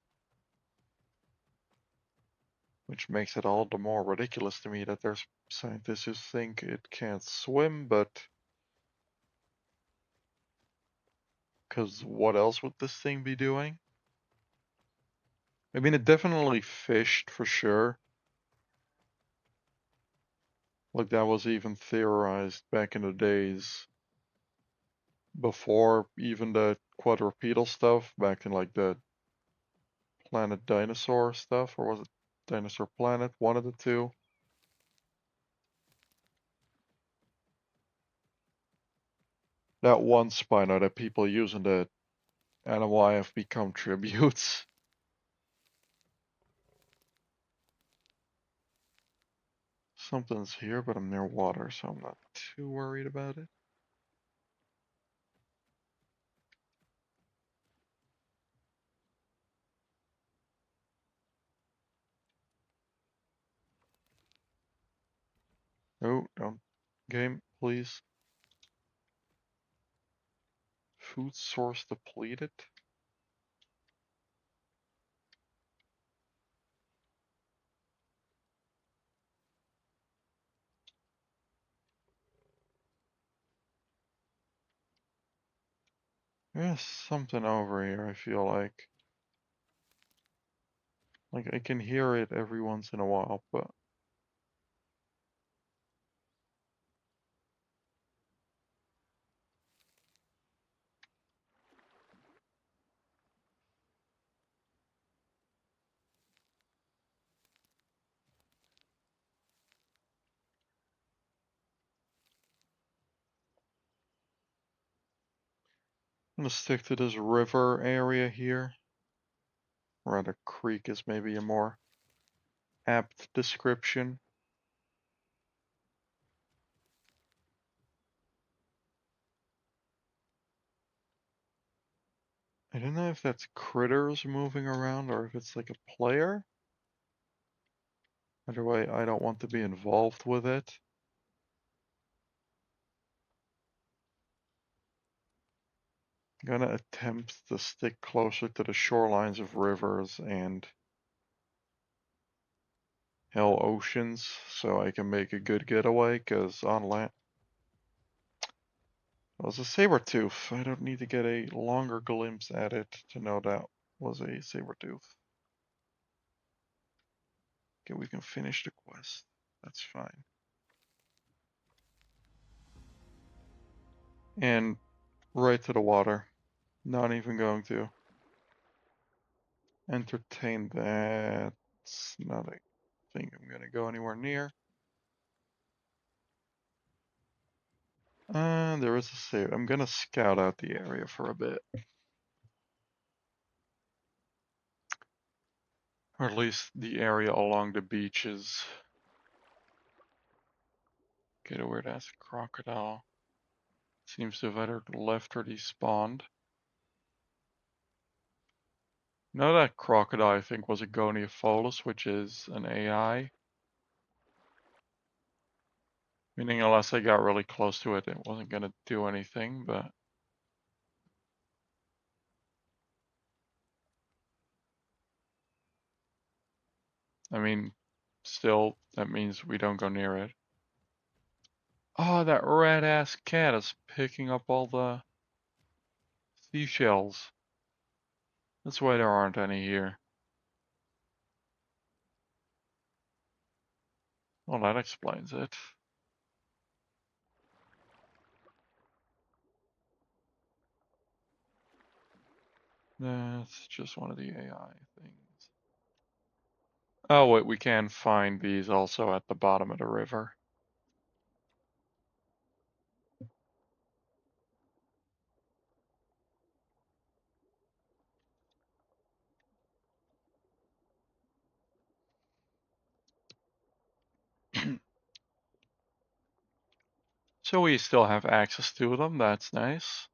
Which makes it all the more ridiculous to me that there's scientists who think it can't swim, but because what else would this thing be doing? I mean, it definitely fished for sure. Like, that was even theorized back in the days before even the quadrupedal stuff, back in like the Planet Dinosaur stuff, or was it Dinosaur Planet? One of the two. That one Spino that people use in the Animal have become tributes. Something's here, but I'm near water, so I'm not too worried about it. Oh, don't. Game, please. Food source depleted? There's something over here, I feel like. Like, I can hear it every once in a while, but... I'm gonna stick to this river area here. Or rather, creek is maybe a more apt description. I don't know if that's critters moving around or if it's like a player. Either way, I don't want to be involved with it. I'm gonna attempt to stick closer to the shorelines of rivers and hell oceans so I can make a good getaway, because on land... It was a saber-tooth. I don't need to get a longer glimpse at it to know that was a saber-tooth. Okay, we can finish the quest. That's fine. And right to the water. Not even going to entertain that. It's not a thing I'm gonna go anywhere near. There is a save. I'm gonna scout out the area for a bit. Or at least the area along the beaches. Get a weird ass crocodile. Seems to have either left or despawned. No, that crocodile I think was a Goniopholis, which is an AI. Meaning unless I got really close to it, it wasn't gonna do anything, but... I mean, still, that means we don't go near it. Oh, that red ass cat is picking up all the seashells. That's why there aren't any here. Well, that explains it. That's just one of the AI things. Oh, wait, we can find these also at the bottom of the river. So we still have access to them, that's nice.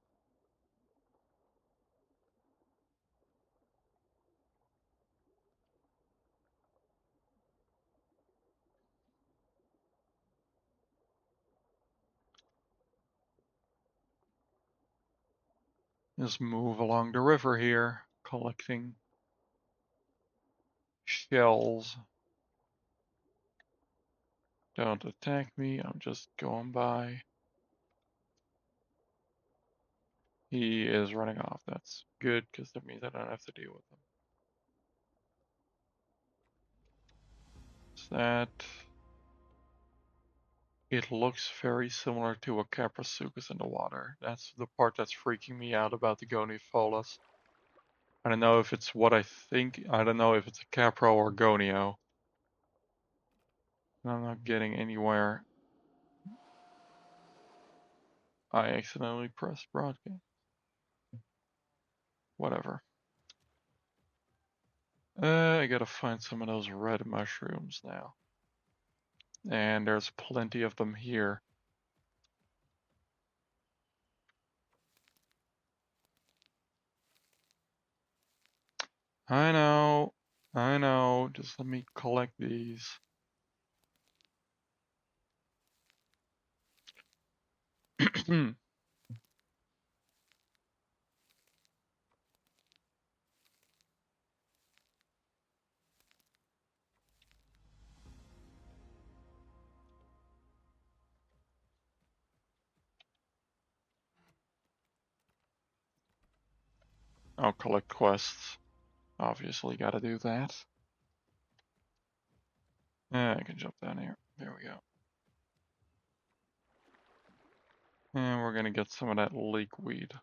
Just move along the river here, collecting shells. Don't attack me, I'm just going by. He is running off, that's good, because that means I don't have to deal with him. Is that... It looks very similar to a Caprasuchus in the water. That's the part that's freaking me out about the Goniopholis. I don't know if it's what I think. I don't know if it's a Capro or Gonio. I'm not getting anywhere. I accidentally pressed broadcast. Whatever. I gotta find some of those red mushrooms now. And there's plenty of them here. I know. I know. Just let me collect these. I'll collect quests. Obviously gotta do that. I can jump down here. There we go. And we're gonna get some of that leek weed.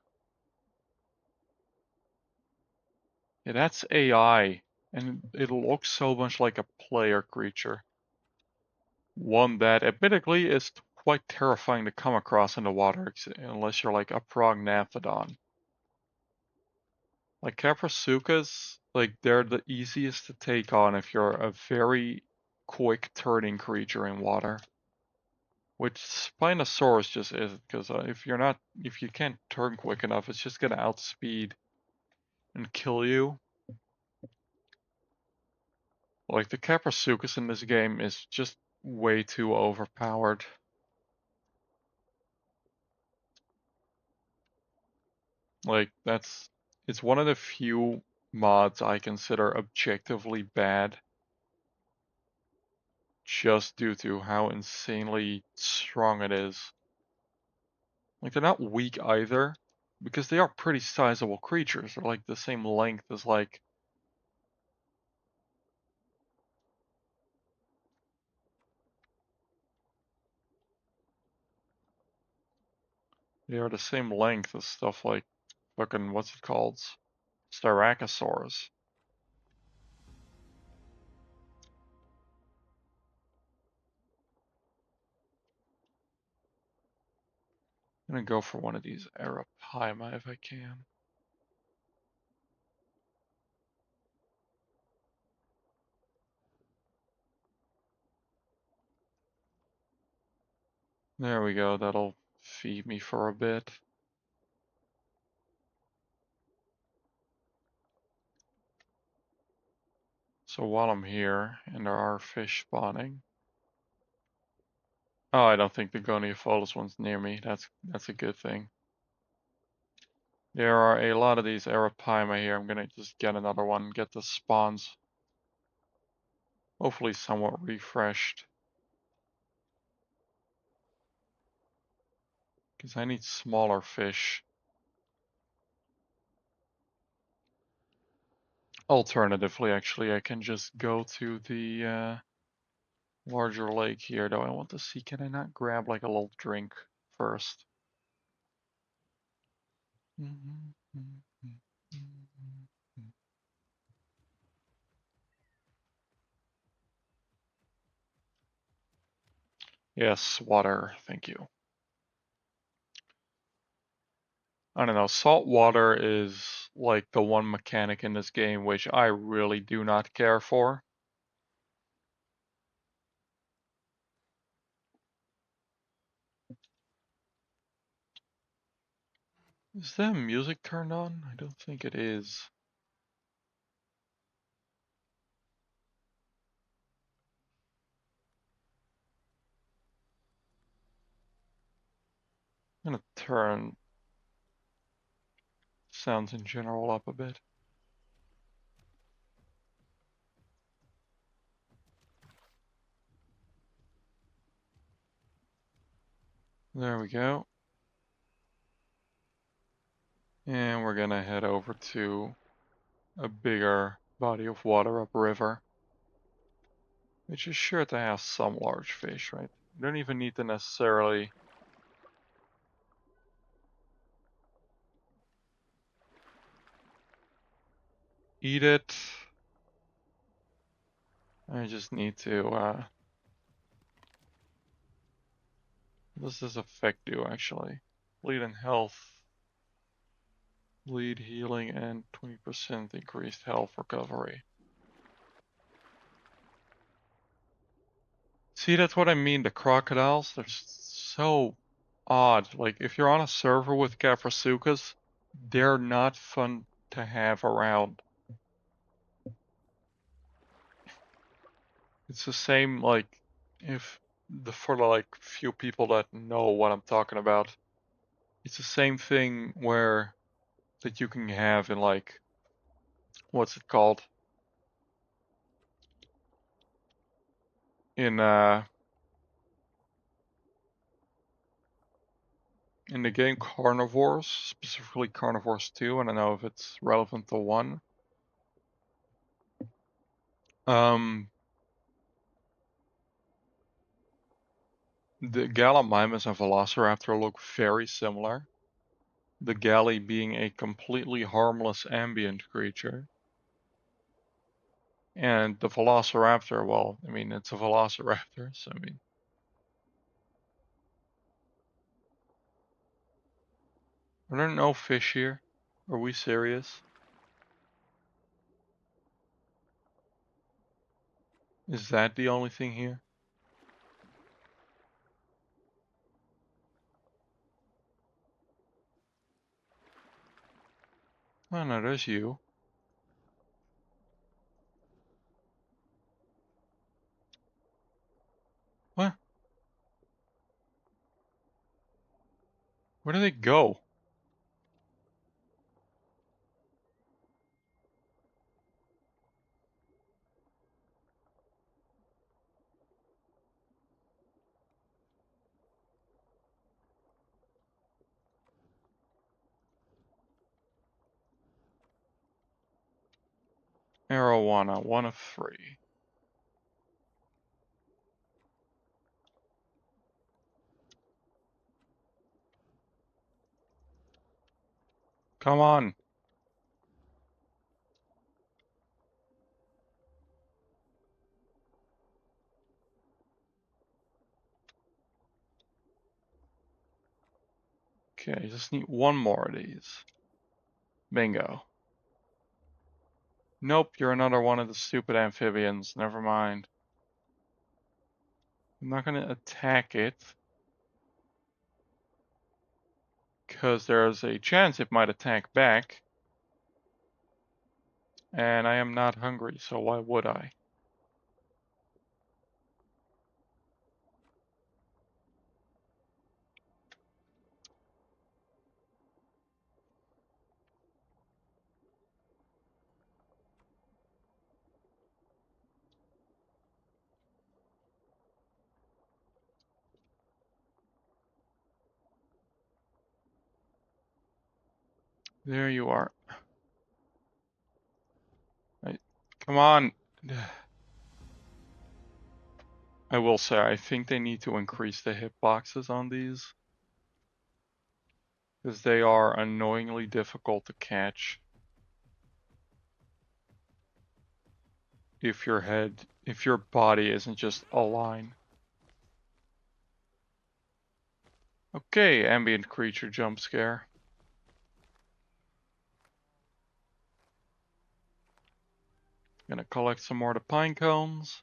Yeah, that's AI, and it looks so much like a player creature. One that admittedly is quite terrifying to come across in the water, unless you're like a prognathodon. Like Caprasukas, like they're the easiest to take on if you're a very quick turning creature in water. Which Spinosaurus just isn't, because if you can't turn quick enough, it's just gonna outspeed and kill you. Like the Caprasukas in this game is just way too overpowered. Like it's one of the few mods I consider objectively bad just due to how insanely strong it is. Like they're not weak either, because they are pretty sizable creatures. They're like the same length as like they are the same length as stuff like fucking what's it called? Styracosaurus. I'm gonna go for one of these Arapaima if I can. There we go, that'll feed me for a bit. So while I'm here, and there are fish spawning. Oh, I don't think the Goniopholis one's near me. That's a good thing. There are a lot of these Arapaima here. I'm gonna just get another one, get the spawns. Hopefully somewhat refreshed. Because I need smaller fish. Alternatively, actually, I can just go to the larger lake here. Though I want to see, can I not grab like a little drink first? Yes, water, thank you. I don't know, salt water is like the one mechanic in this game which I really do not care for. Is the music turned on? I don't think it is. I'm gonna turn sounds in general up a bit. There we go. And we're gonna head over to a bigger body of water upriver, which is sure to have some large fish, right? You don't even need to necessarily eat it. I just need to, what does this effect do actually? Bleed in health, bleed healing, and 20% increased health recovery. See, that's what I mean, the crocodiles, they're so odd. Like, if you're on a server with Caprasukas, they're not fun to have around. It's the same, like, if for the like few people that know what I'm talking about, it's the same thing where that you can have in like, what's it called? In In the game Carnivores, specifically Carnivores 2, I don't know if it's relevant to 1. The Gallimimus and Velociraptor look very similar. The Galley being a completely harmless ambient creature. And the Velociraptor, well, I mean, it's a Velociraptor, so I mean. Are there no fish here? Are we serious? Is that the only thing here? Oh no, there's you. What? Where do they go? Arowana, 1 of 3. Come on. Okay, just need 1 more of these. Bingo. Nope, you're another one of the stupid amphibians. Never mind. I'm not gonna attack it. Because there's a chance it might attack back. And I am not hungry, so why would I? There you are. Come on. I will say, I think they need to increase the hitboxes on these. Because they are annoyingly difficult to catch. If your body isn't just a line. Okay, ambient creature jump scare. Gonna collect some more of the pine cones.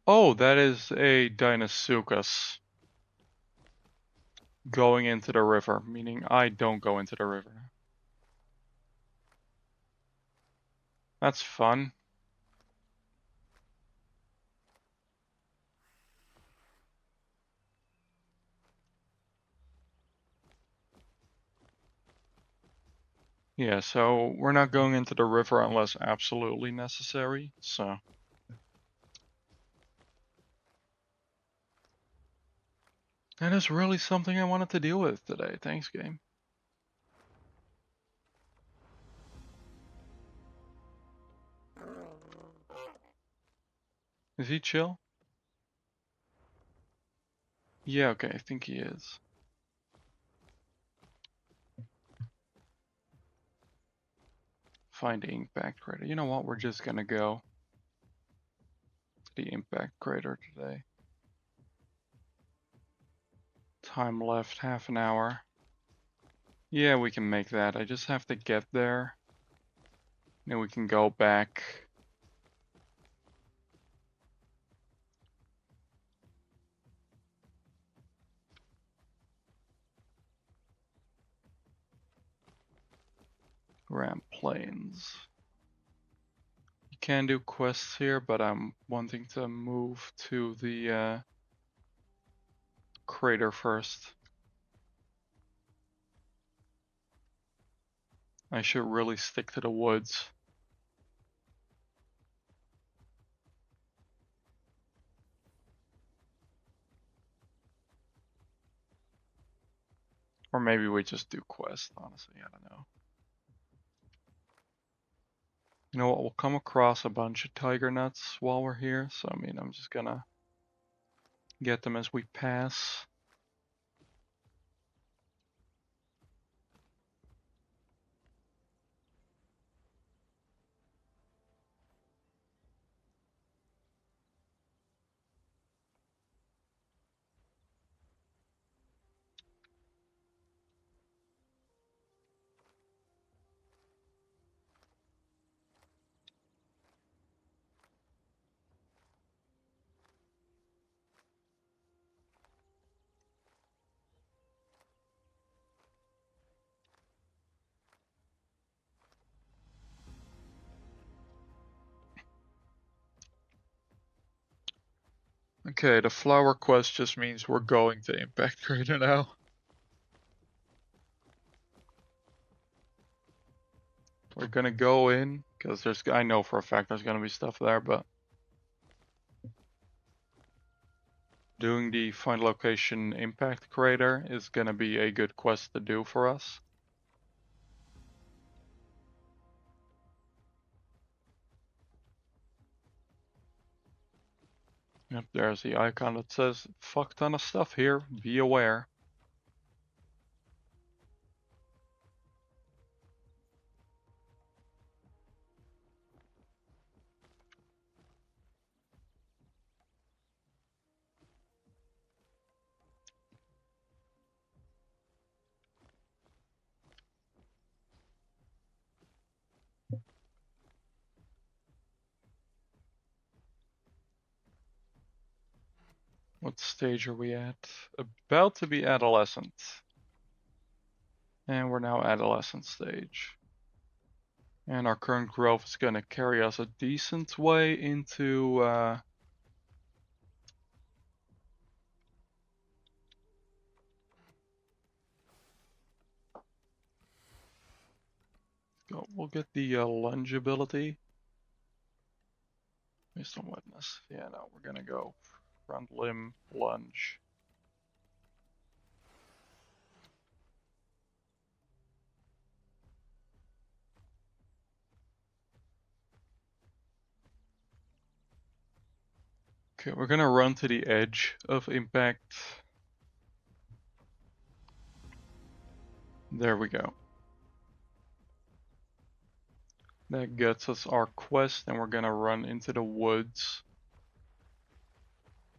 Oh, that is a Deinosuchus going into the river, meaning I don't go into the river. That's fun. Yeah, so we're not going into the river unless absolutely necessary, so. That is really something I wanted to deal with today. Thanks, game. Is he chill? Yeah, okay, I think he is. Find the impact crater. You know what? We're just gonna go to the impact crater today. Time left, half an hour. Yeah, we can make that. I just have to get there. Then we can go back. Grand Plains. You can do quests here, but I'm wanting to move to the crater first. I should really stick to the woods. Or maybe we just do quests, honestly, I don't know. You know what, we'll come across a bunch of tiger nuts while we're here, so I mean, I'm just gonna get them as we pass. Okay, the flower quest just means we're going to Impact Crater now. We're gonna go in, because I know for a fact there's gonna be stuff there, but doing the find location impact crater is gonna be a good quest to do for us. Yep, there's the icon that says fuck ton of stuff here, be aware. What stage are we at? About to be adolescent. And we're now adolescent stage. And our current growth is gonna carry us a decent way into we'll get the lunge ability. Based on wetness. Yeah, no, we're gonna go front limb lunge. Okay, we're gonna run to the edge of impact. There we go. That gets us our quest, and we're gonna run into the woods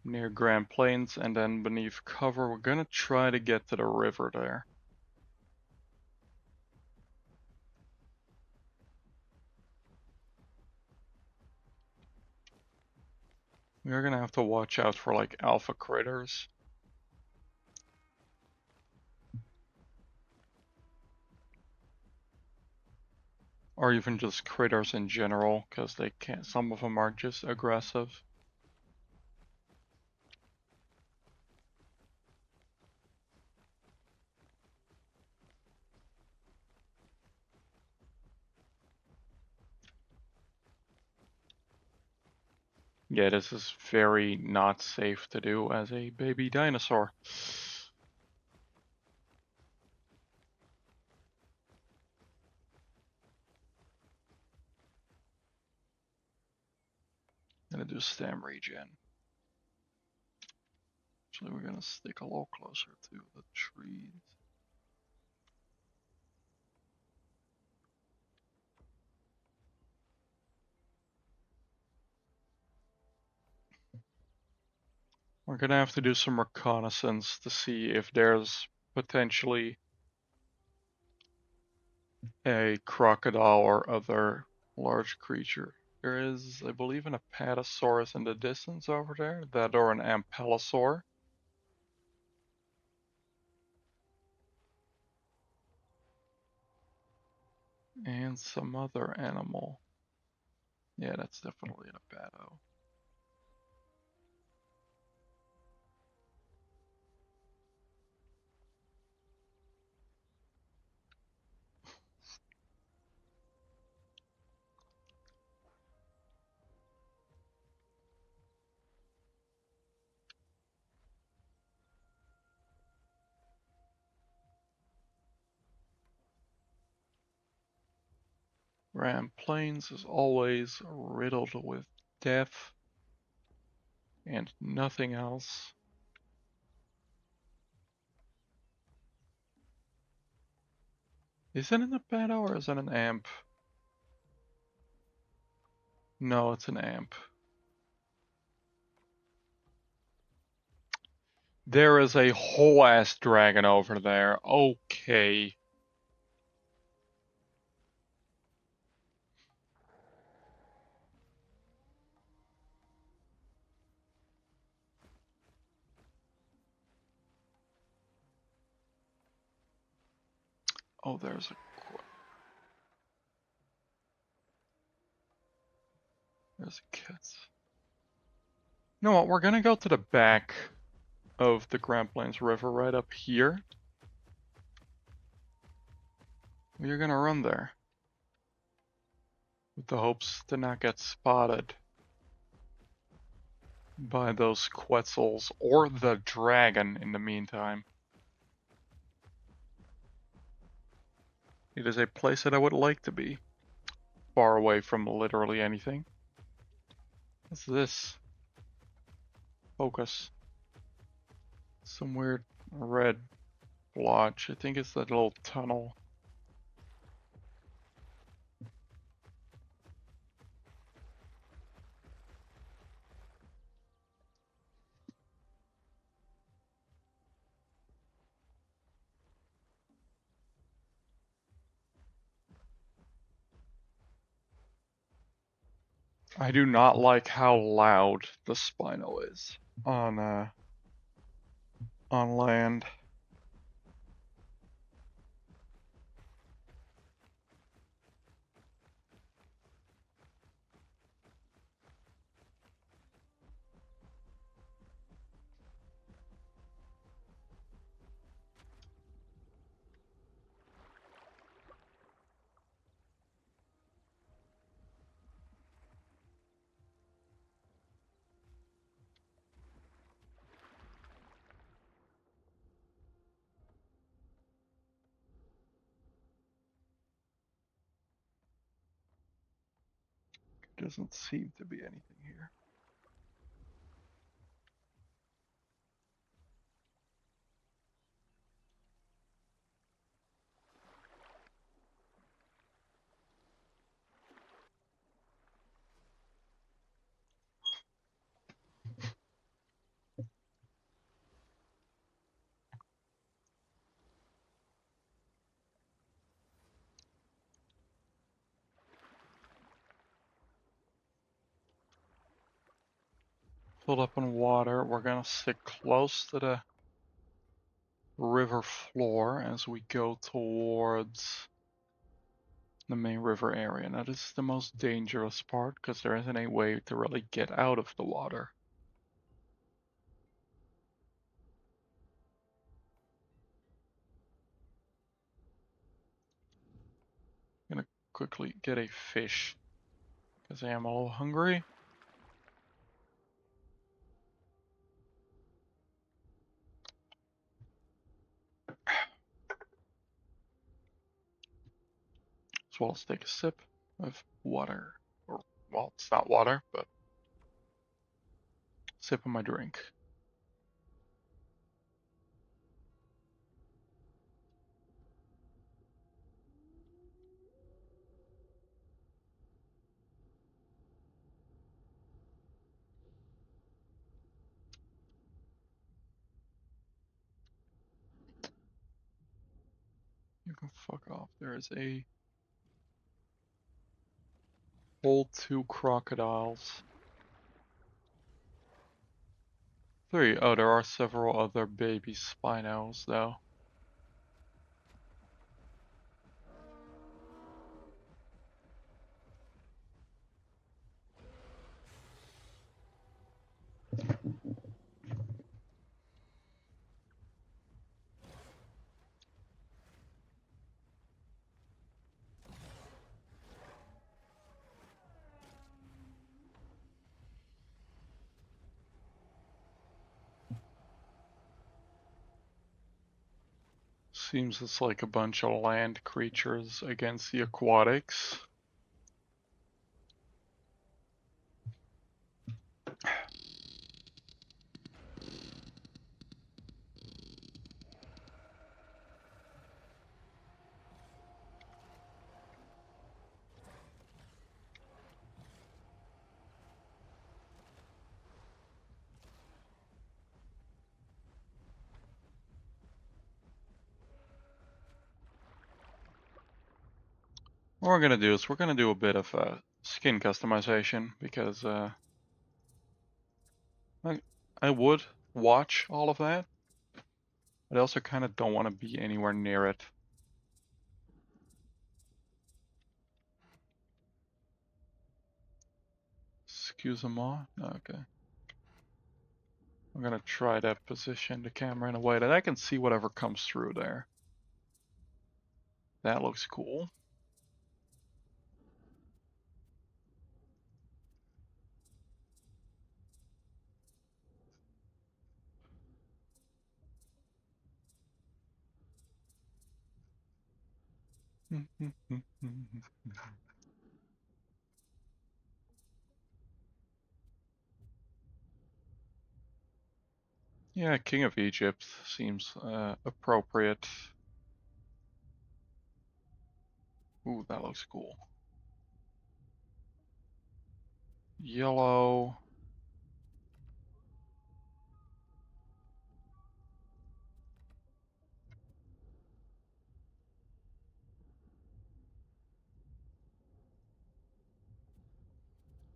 near Grand Plains, and then beneath cover, we're gonna try to get to the river there. We're gonna have to watch out for like alpha critters. Or even just critters in general, because they can't. Some of them are just aggressive. Yeah, this is very not safe to do as a baby dinosaur. Gonna do stam regen. Actually, we're gonna stick a little closer to the trees. We're gonna have to do some reconnaissance to see if there's potentially a crocodile or other large creature. There is, I believe, an apatosaurus in the distance over there, that or an ampelosaur. And some other animal. Yeah, that's definitely a bado. Grand Plains is always riddled with death and nothing else. Is it a bado or is it an amp? No, it's an amp. There is a whole ass dragon over there. Okay. Oh, there's a cat. You know what? We're gonna go to the back of the Grand Plains River right up here. We're gonna run there with the hopes to not get spotted by those Quetzals or the dragon in the meantime. It is a place that I would like to be. Far away from literally anything. What's this? Focus. Some weird red blotch. I think it's that little tunnel. I do not like how loud the Spino is on land. Doesn't seem to be anything here. Filled up in water. We're gonna sit close to the river floor as we go towards the main river area. Now this is the most dangerous part because there isn't a way to really get out of the water. I'm gonna quickly get a fish because I am a little hungry. As well as take a sip of water. Or, well, it's not water, but sip of my drink. You can fuck off. There is a whole 2 crocodiles. 3. Oh, there are several other baby Spinos, though. Seems it's like a bunch of land creatures against the aquatics. What we're gonna do is we're gonna do a bit of skin customization because I would watch all of that, but I also kind of don't want to be anywhere near it. Excuse-moi? Okay. I'm gonna try to position the camera in a way that I can see whatever comes through there. That looks cool. Yeah, King of Egypt seems appropriate. Ooh, that looks cool. Yellow.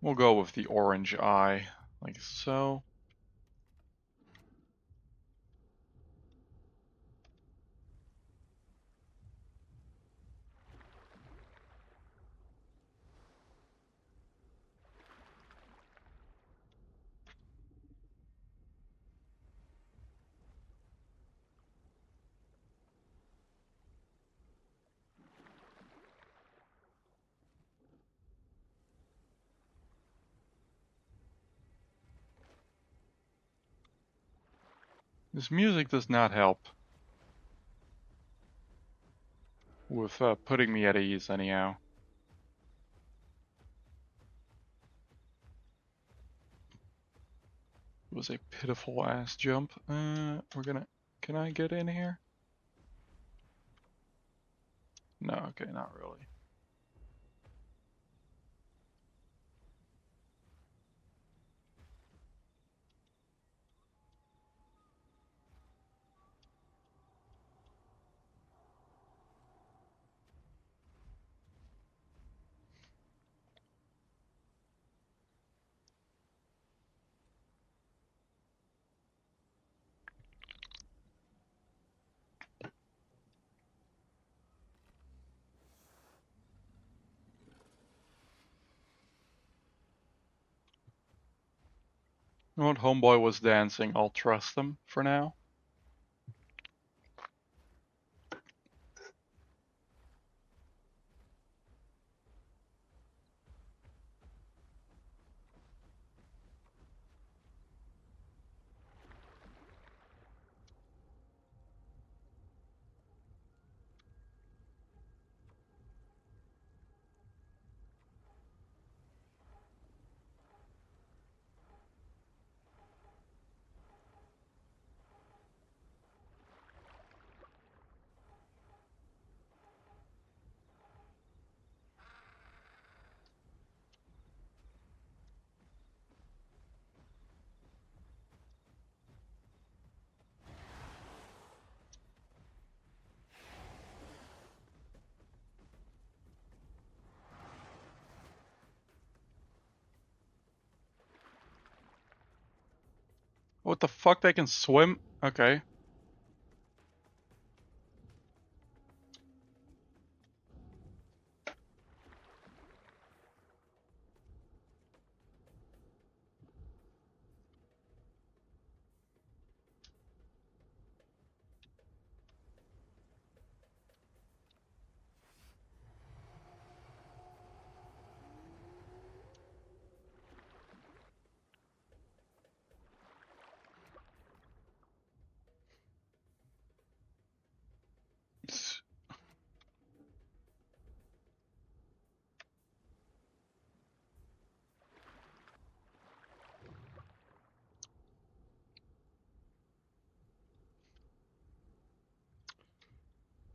We'll go with the orange eye, like so. This music does not help with putting me at ease anyhow. It was a pitiful ass jump. Can I get in here? No, okay, not really. You know what? Homeboy was dancing. I'll trust him for now. What the fuck? They can swim? Okay.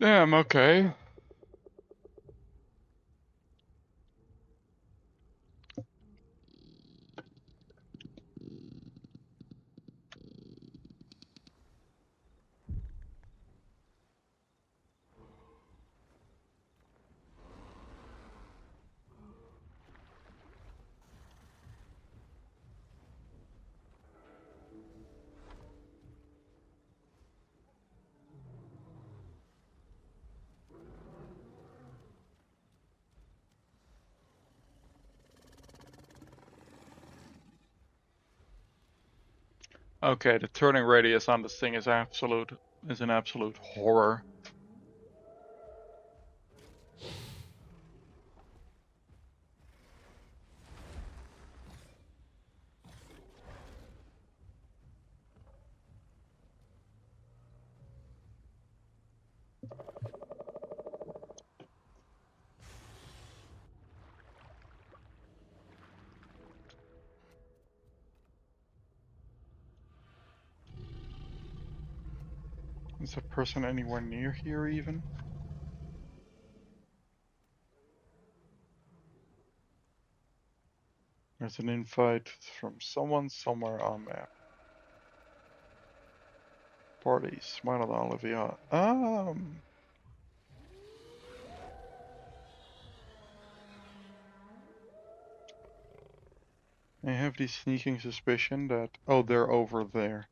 Yeah, I'm okay. Okay, the turning radius on this thing is an absolute horror. Is a person anywhere near here even? There's an invite from someone somewhere on map. Party, smile at Olivia. I have the sneaking suspicion that, oh, they're over there.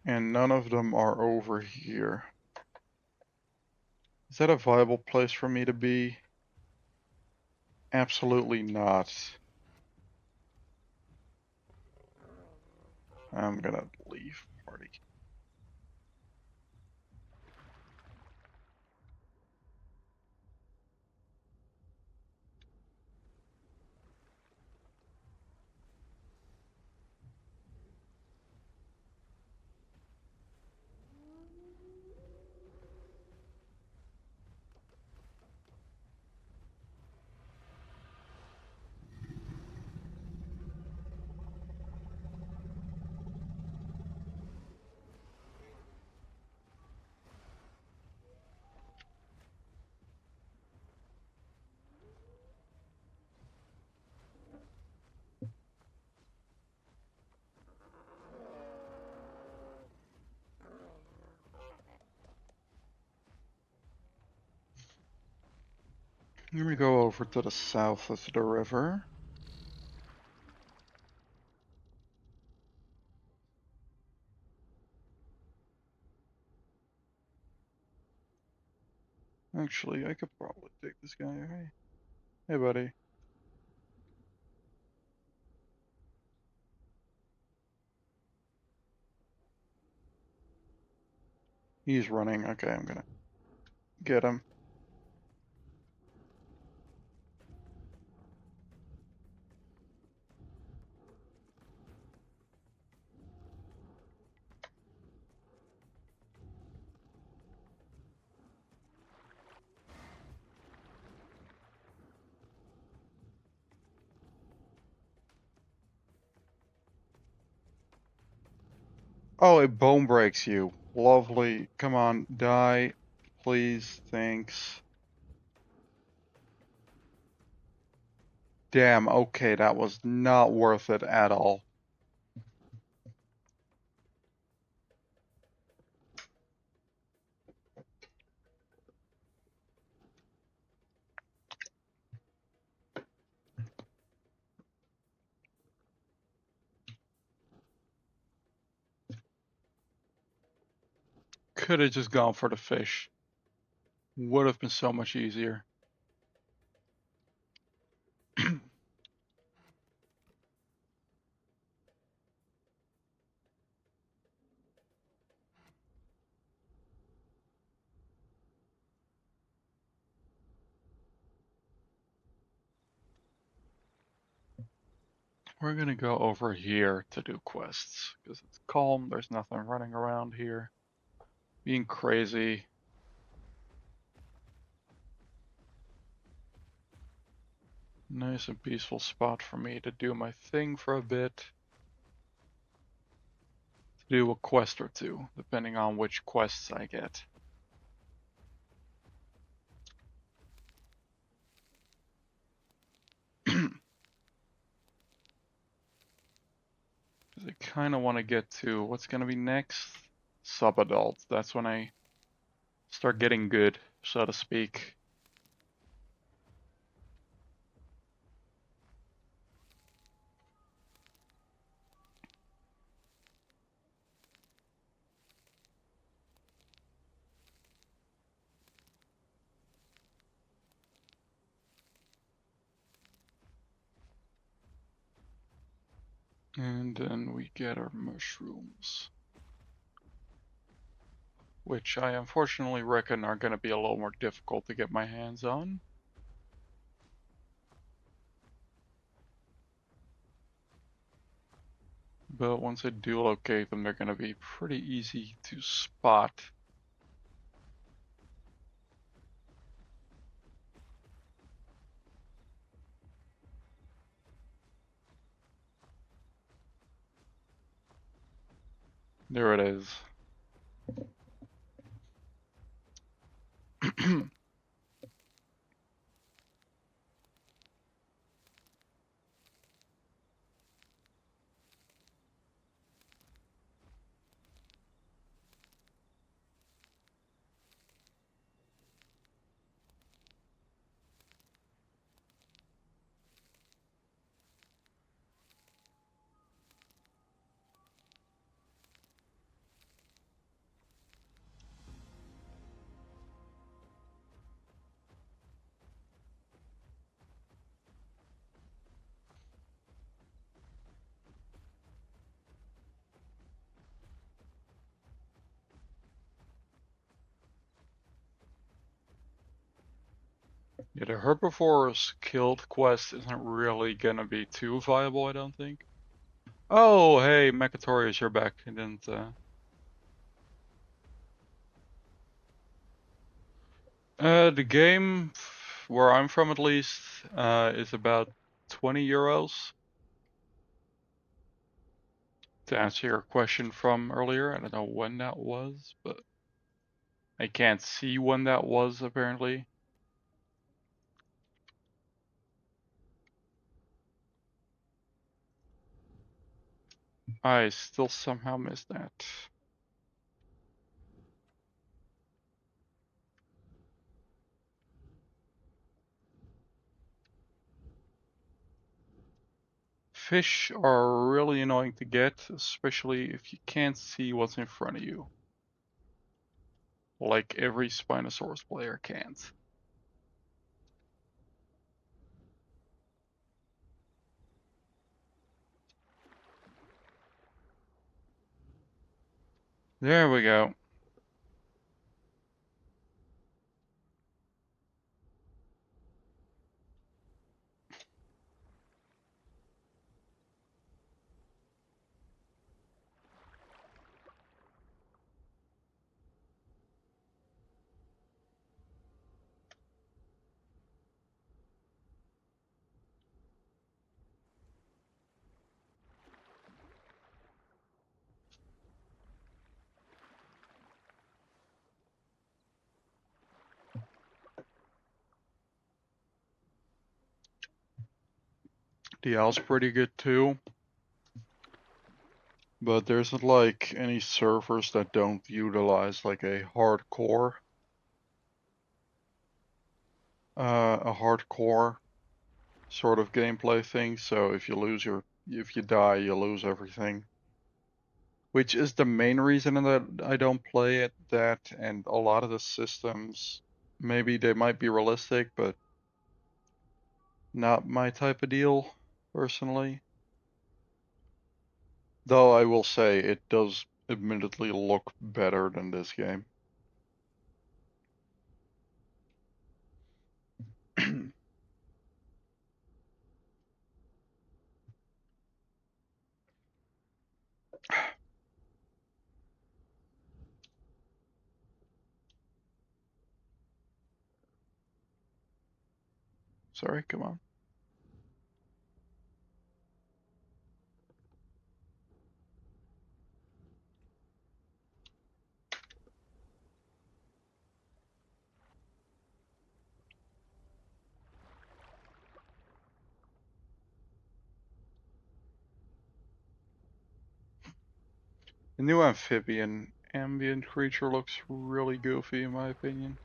And none of them are over here. Is that a viable place for me to be? Absolutely not. I'm gonna leave party. Let me go over to the south of the river. Actually, I could probably take this guy. Hey, hey, buddy. He's running. Okay, I'm gonna get him. Oh, it bone breaks you. Lovely. Come on, die. Please, thanks. Damn, okay, that was not worth it at all. Could have just gone for the fish. Would have been so much easier. We're gonna go over here to do quests, because it's calm, there's nothing running around here. Being crazy. Nice and peaceful spot for me to do my thing for a bit. To do a quest or two, depending on which quests I get. Because I kind of want to get to what's going to be next? Sub-adult. That's when I start getting good, so to speak. And then we get our mushrooms. Which I unfortunately reckon are going to be a little more difficult to get my hands on. But once I do locate them, they're going to be pretty easy to spot. There it is. Yeah, the herbivores killed quest isn't really gonna be too viable, I don't think. Oh, hey, Mechatorius, you're back. I didn't, the game, where I'm from at least, is about 20 euros. To answer your question from earlier, I don't know when that was, but I can't see when that was, apparently. I still somehow missed that. Fish are really annoying to get, especially if you can't see what's in front of you. Like every Spinosaurus player can't. There we go. DL's pretty good too. But there's not like any servers that don't utilize like a hardcore sort of gameplay thing. So if you die, you lose everything. Which is the main reason that I don't play it. That and a lot of the systems, maybe they might be realistic, but not my type of deal, personally. Though I will say it does admittedly look better than this game. Sorry, come on. The new amphibian ambient creature looks really goofy in my opinion.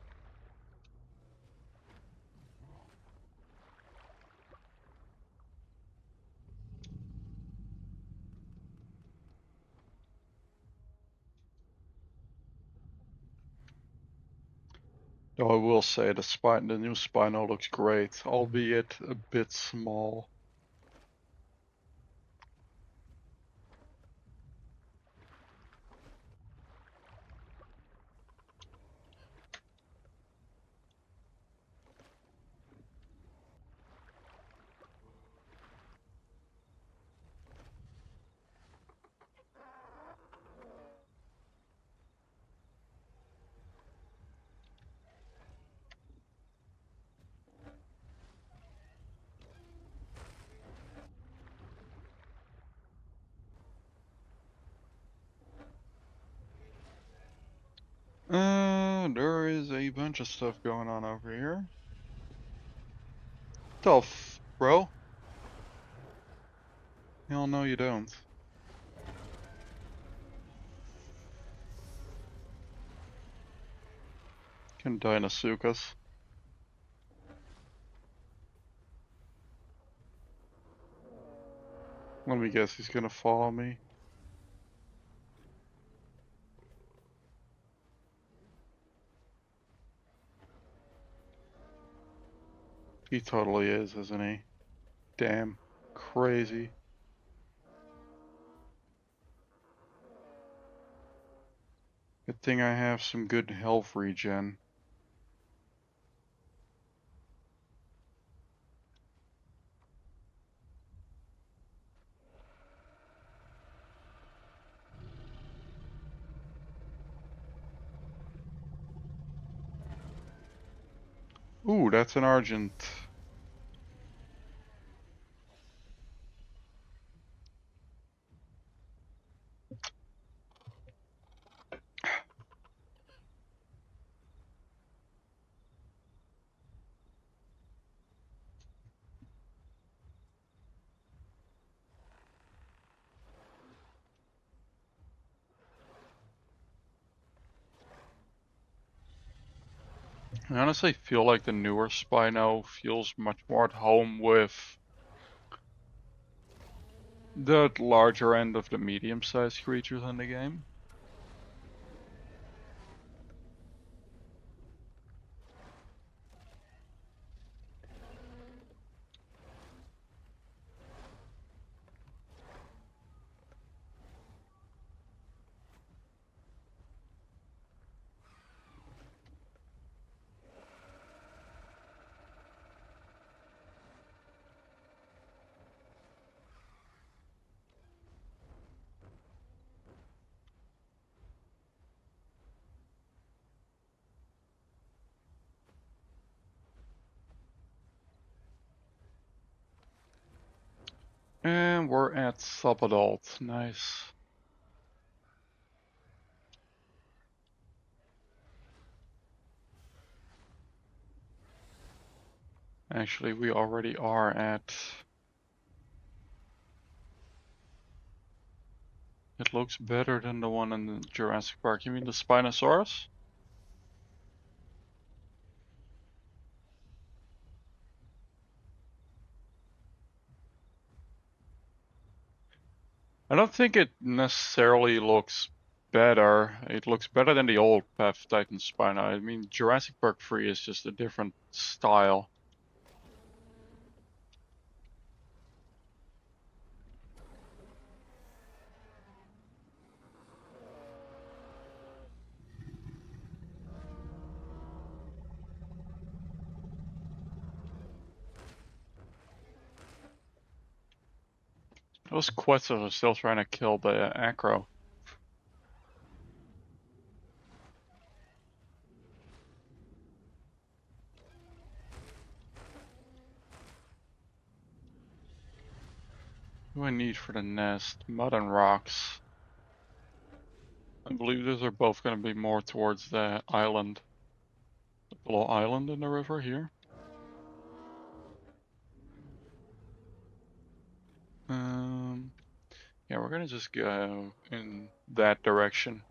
Though I will say the new Spino looks great, albeit a bit small. There is a bunch of stuff going on over here. Tough, bro. Hell no you don't. Can Dinosuchus. Let me guess, he's gonna follow me. He totally is, isn't he? Damn. Crazy. Good thing I have some good health regen. Ooh, that's an Argent. I honestly feel like the newer Spino feels much more at home with the larger end of the medium-sized creatures in the game. And we're at sub-adult. Nice. Actually, we already are at... It looks better than the one in the Jurassic Park. You mean the Spinosaurus? I don't think it necessarily looks better. It looks better than the old Path Titan Spino. I mean, Jurassic Park 3 is just a different style. Those Quetzals are still trying to kill the Acro. What do I need for the nest? Mud and rocks. I believe those are both going to be more towards the island. The little island in the river here. Yeah, we're gonna just go in that direction.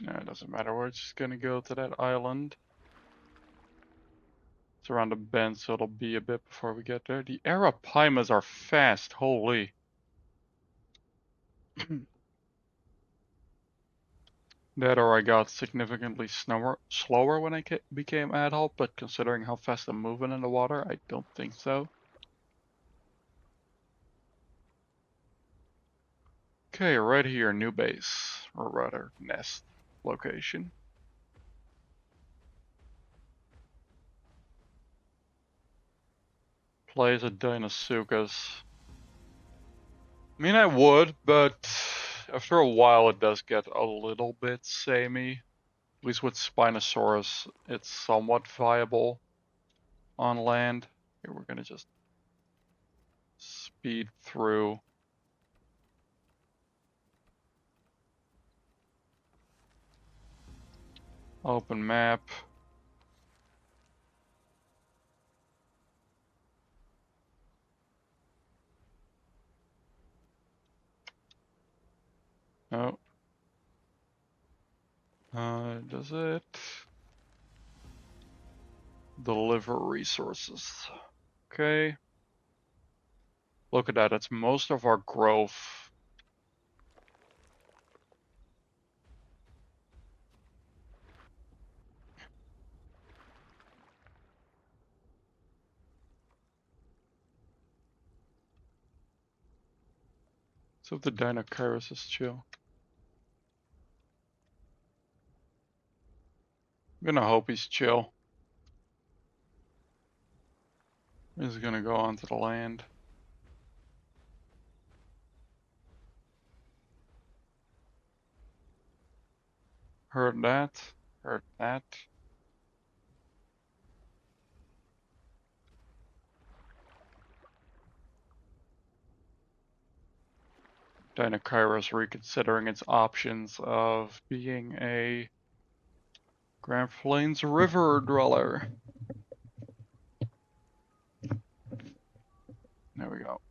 No, it doesn't matter. We're just gonna go to that island. It's around a bend, so it'll be a bit before we get there. The Arapimas are fast, holy. That or I got significantly slower when I became adult, but considering how fast I'm moving in the water, I don't think so. Okay, right here, new base, or rather, nest location. Plays at Dinosuchus. I mean, I would, but after a while it does get a little bit samey. At least with Spinosaurus, it's somewhat viable on land. Here, we're gonna just speed through. Open map. Oh. Does it? Deliver resources. Okay. Look at that, it's most of our growth. So the Dinocaurus is chill. I'm gonna hope he's chill. He's gonna go onto the land. Heard that. Heard that. Dinocaurus reconsidering its options of being a Grand Plains River dweller. There we go.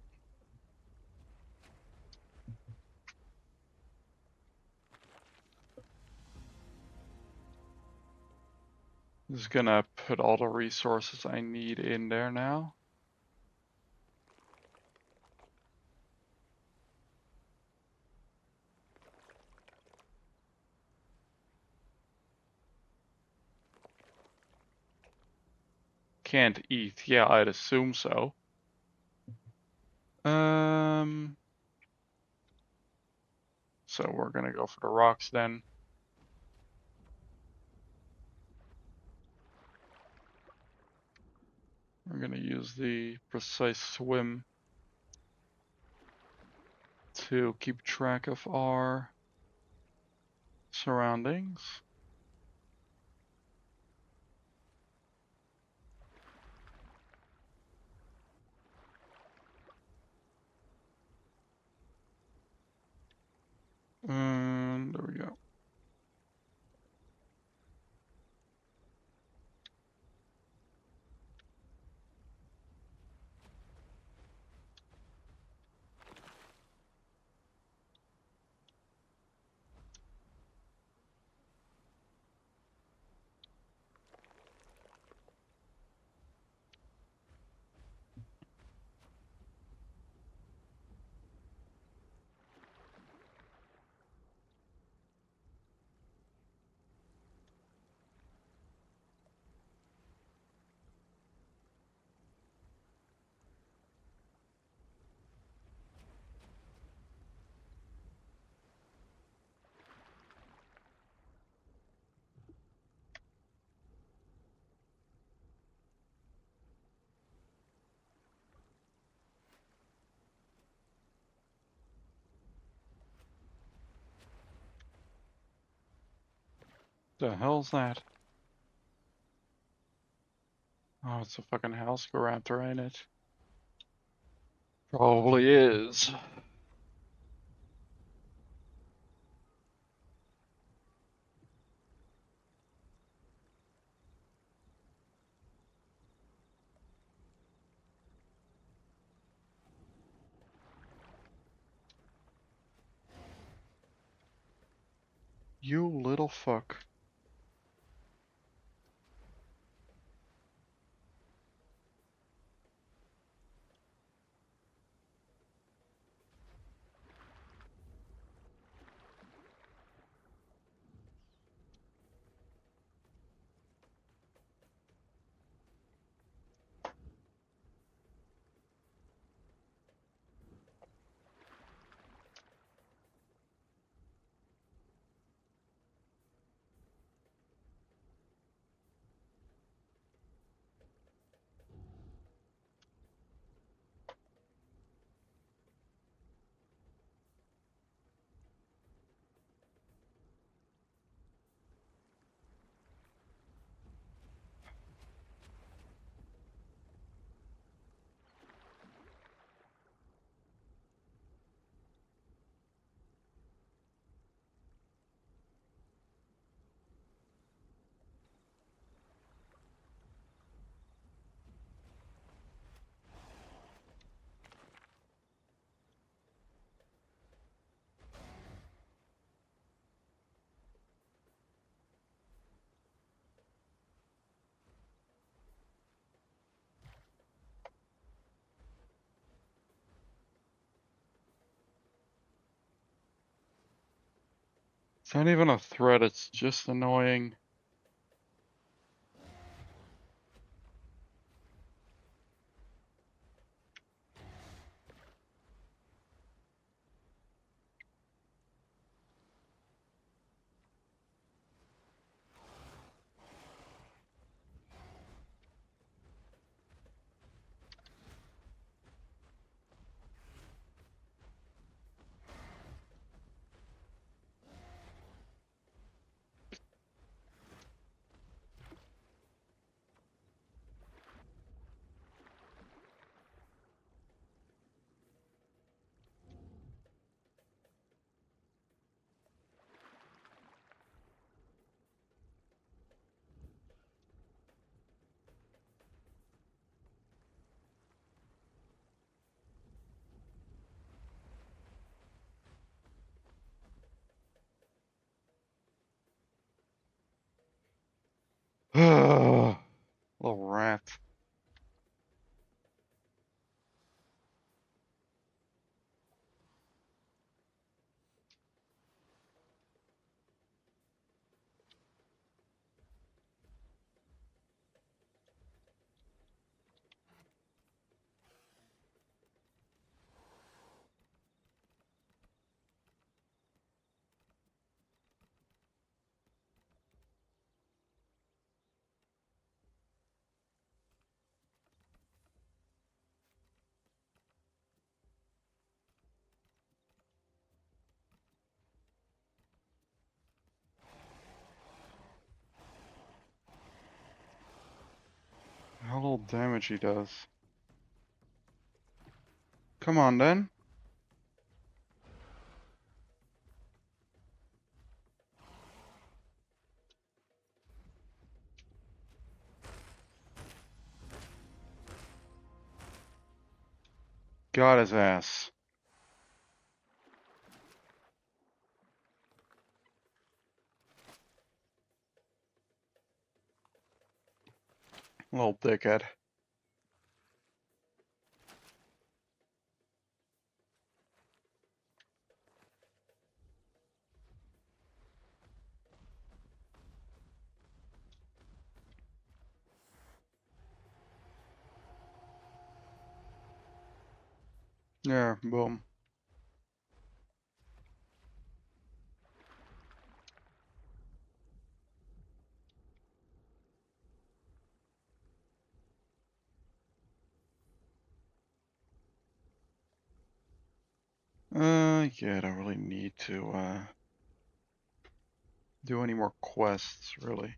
Just gonna put all the resources I need in there now. Can't eat. Yeah, I'd assume so. So we're gonna go for the rocks then. We're gonna use the precise swim to keep track of our surroundings. And there we go. The hell's that? Oh, it's a fucking Hellscaraptor, ain't it? Probably is. You little fuck. It's not even a threat, it's just annoying. Little rat. How little damage he does. Come on then. Got his ass. Little dickhead. Yeah, boom. Yeah, I don't really need to, do any more quests, really.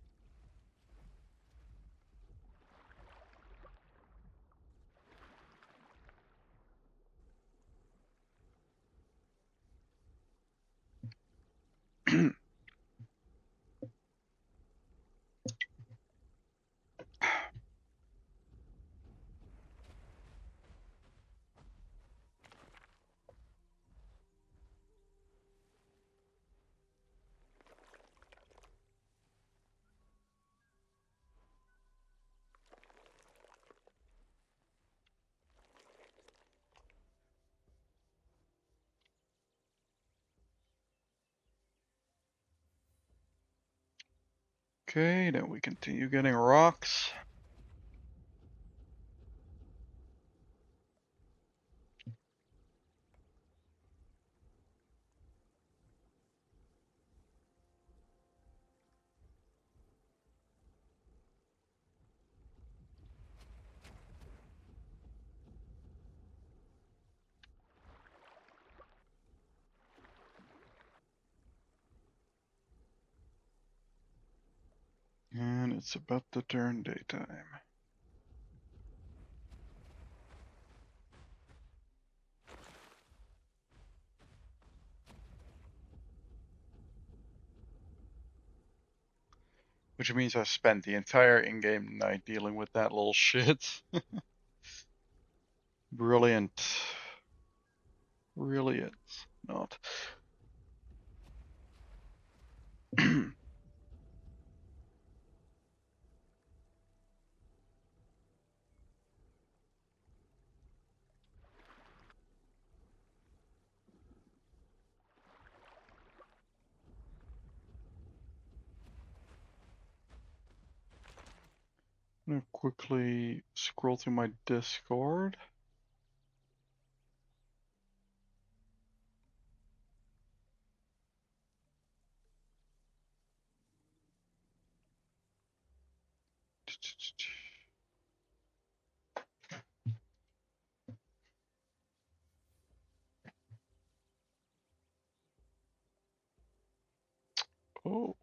Okay, then we continue getting rocks. And it's about to turn daytime. Which means I spent the entire in-game night dealing with that little shit. Brilliant. Really, it's not. I'm gonna quickly scroll through my Discord. Oh.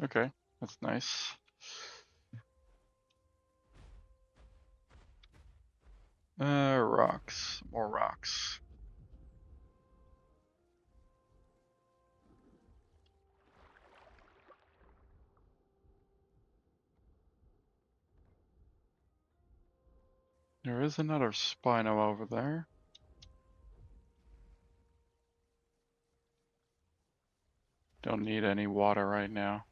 Okay, that's nice. Rocks. More rocks. There is another Spino over there. Don't need any water right now.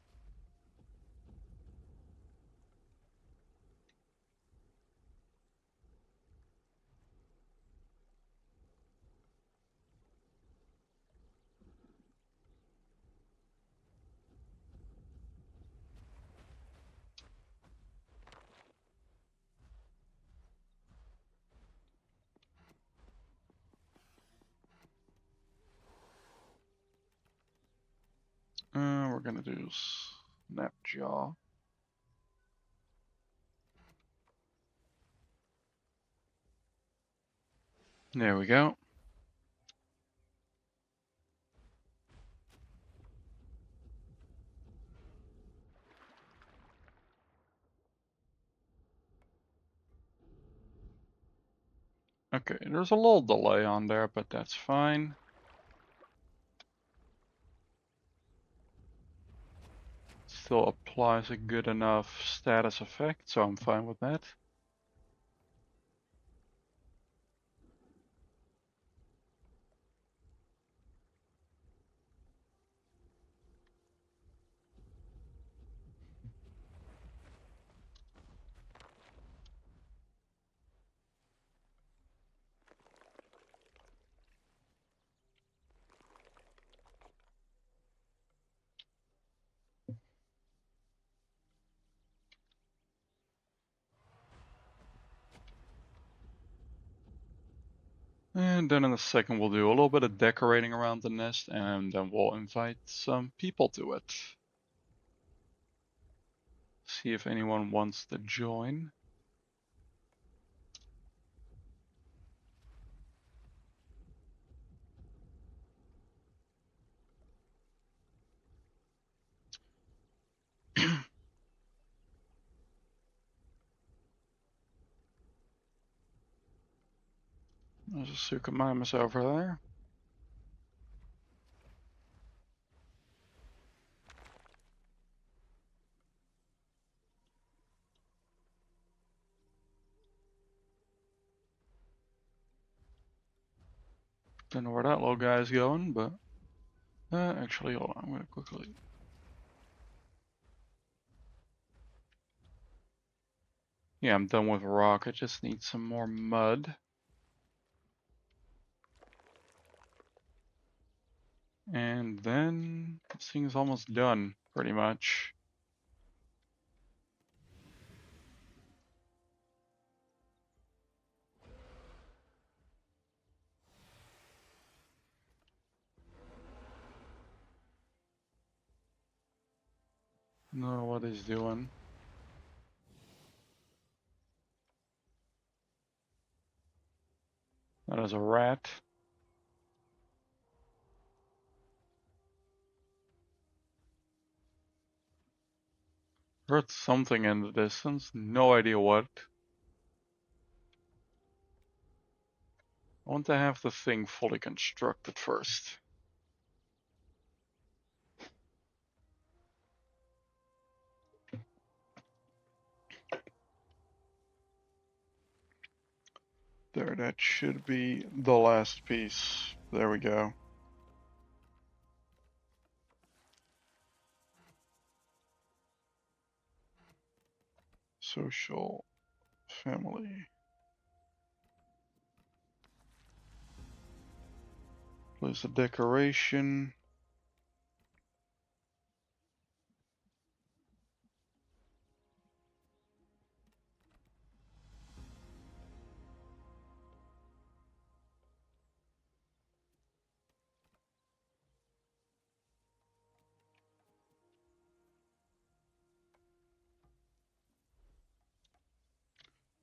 We're gonna do Snapjaw. There we go. Okay, there's a little delay on there, but that's fine. Still applies a good enough status effect, so I'm fine with that. And then in a second we'll do a little bit of decorating around the nest, and then we'll invite some people to it. See if anyone wants to join. There's a Suchomimus over there. Don't know where that little guy's going, but actually, hold on. I'm gonna quickly. Yeah, I'm done with rock. I just need some more mud. And then this thing is almost done, pretty much. Don't know what he's doing. That is a rat. Heard something in the distance. No idea what. I want to have the thing fully constructed first. There, that should be the last piece. There we go. Social, family. Place a decoration.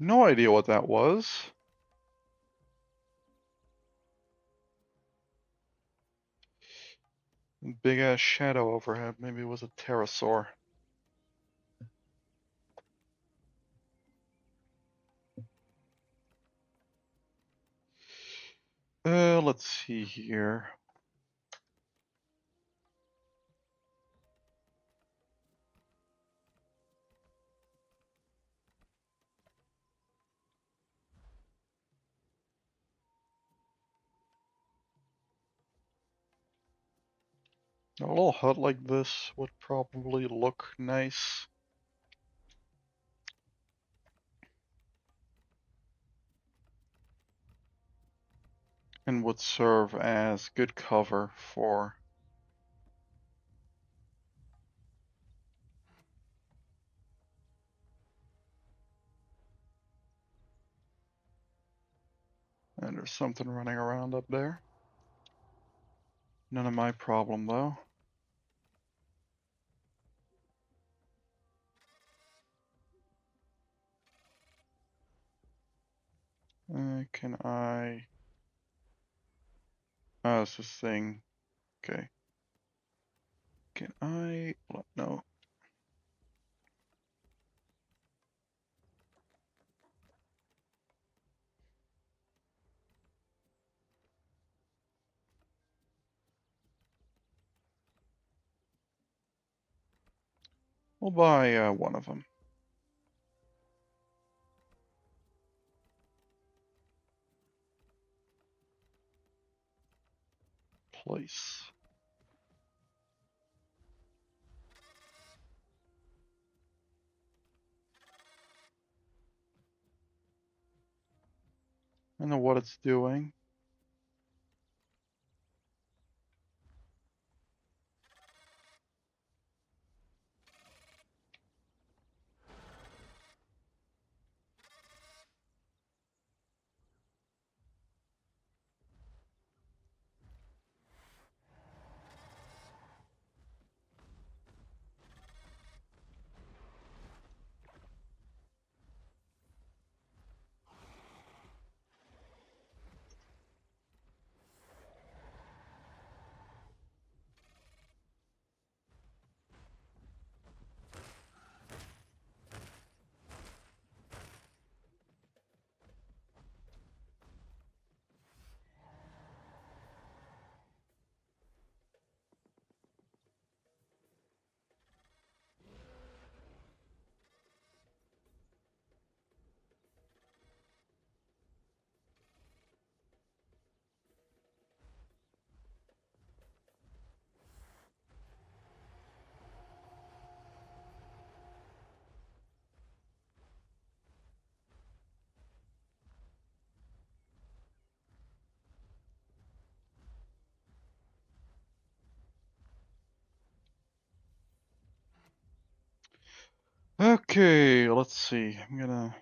No idea what that was. Big ass shadow overhead. Maybe it was a pterosaur. Let's see here. A little hut like this would probably look nice. And would serve as good cover for and there's something running around up there. None of my problem though. Can I? Oh, it's this thing. Okay. Can I? No. We'll buy one of them. Place. I know what it's doing. Okay, let's see. I'm gonna.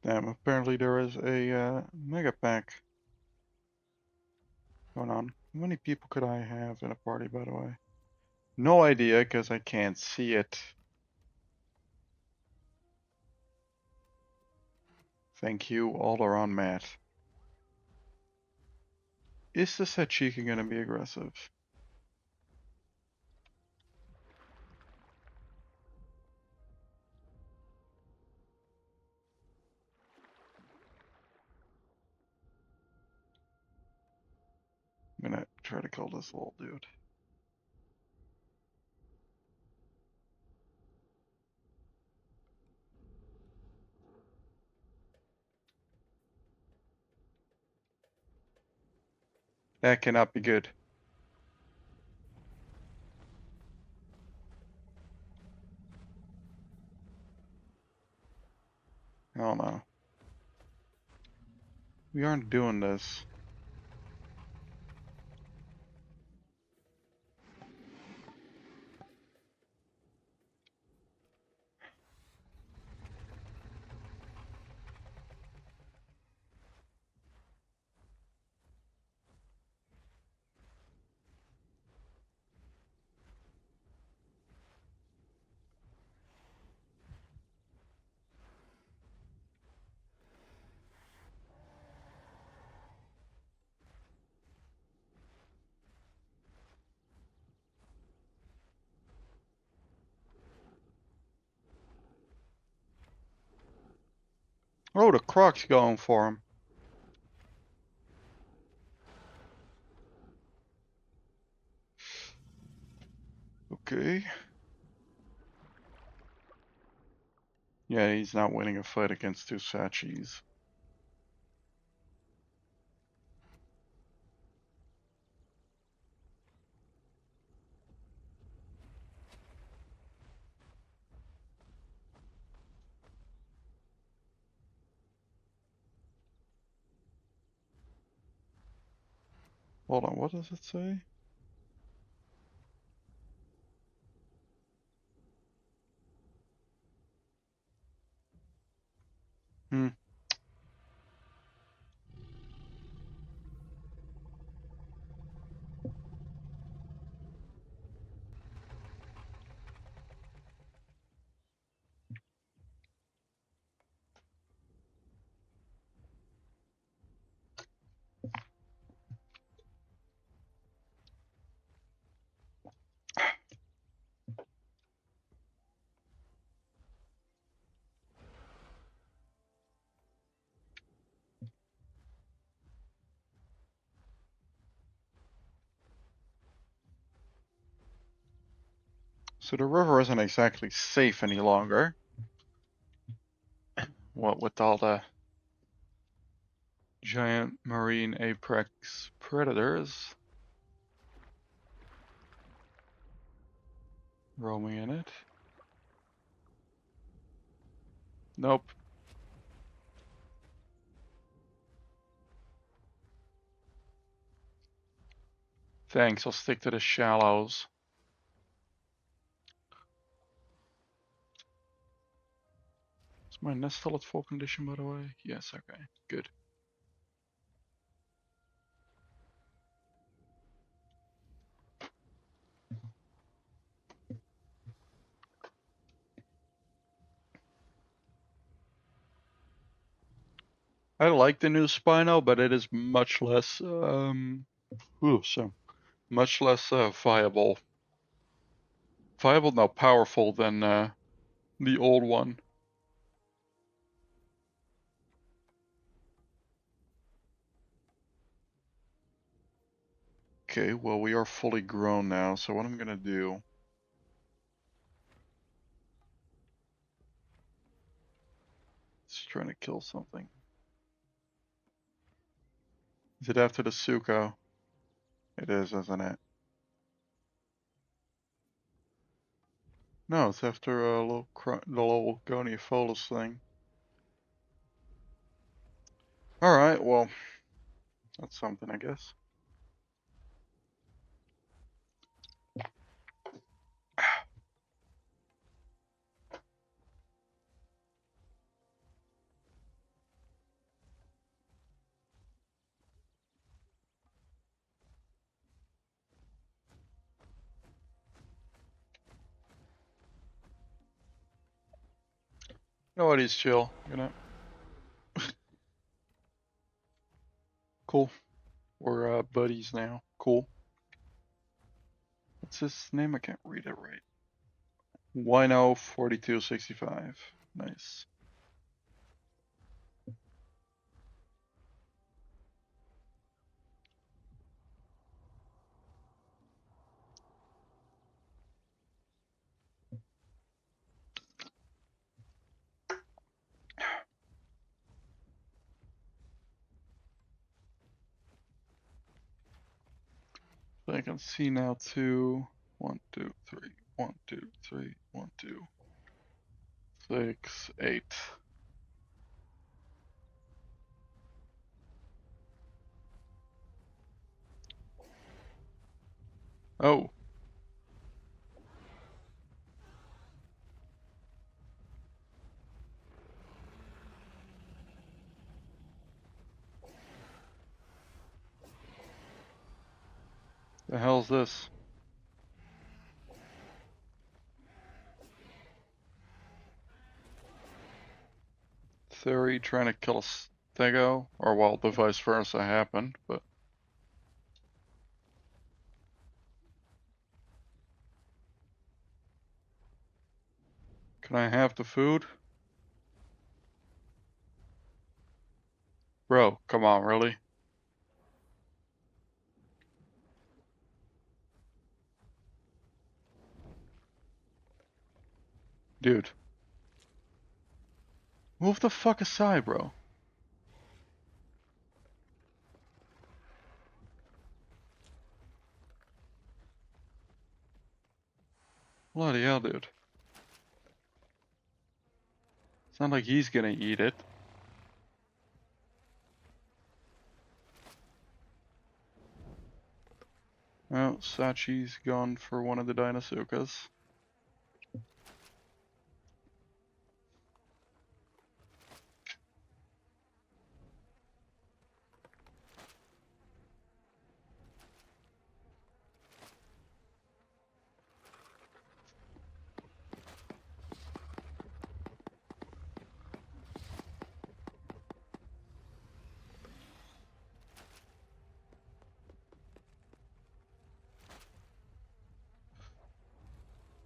Damn, apparently there is a mega pack going on. How many people could I have in a party, by the way? No idea, because I can't see it. Thank you, all around Matt. Is the Sachika gonna be aggressive? I'm gonna try to kill this little dude. That cannot be good. Oh no. We aren't doing this. Oh, the Croc's going for him. Okay. Yeah, he's not winning a fight against two Sachis. Hold on, what does it say? Hmm. So the river isn't exactly safe any longer. What with all the giant marine apex predators roaming in it. Nope. Thanks, I'll stick to the shallows. Is my nest still at full condition, by the way? Yes, okay, good. I like the new Spino, but it is much less, much less viable. Viable, no, powerful than the old one. Okay, well, we are fully grown now, so what I'm gonna do... Just trying to kill something. Is it after the Suko? It is, isn't it? No, it's after a the little Goniopholis thing. Alright, well, that's something, I guess. You know what, he's chill. Cool. We're buddies now. Cool. What's his name? I can't read it right. Wino4265. Nice. So I can see now too. 1, 2, 3. 1, 2, 3. 1, 2, 6, 8. Oh. The hell's this? Theory trying to kill a Stego? Or well, the vice versa happened, but... Can I have the food? Bro, come on, really? Dude. Move the fuck aside, bro. Bloody hell, dude. It's not like he's gonna eat it. Oh, Sachi's gone for one of the Dinosukas.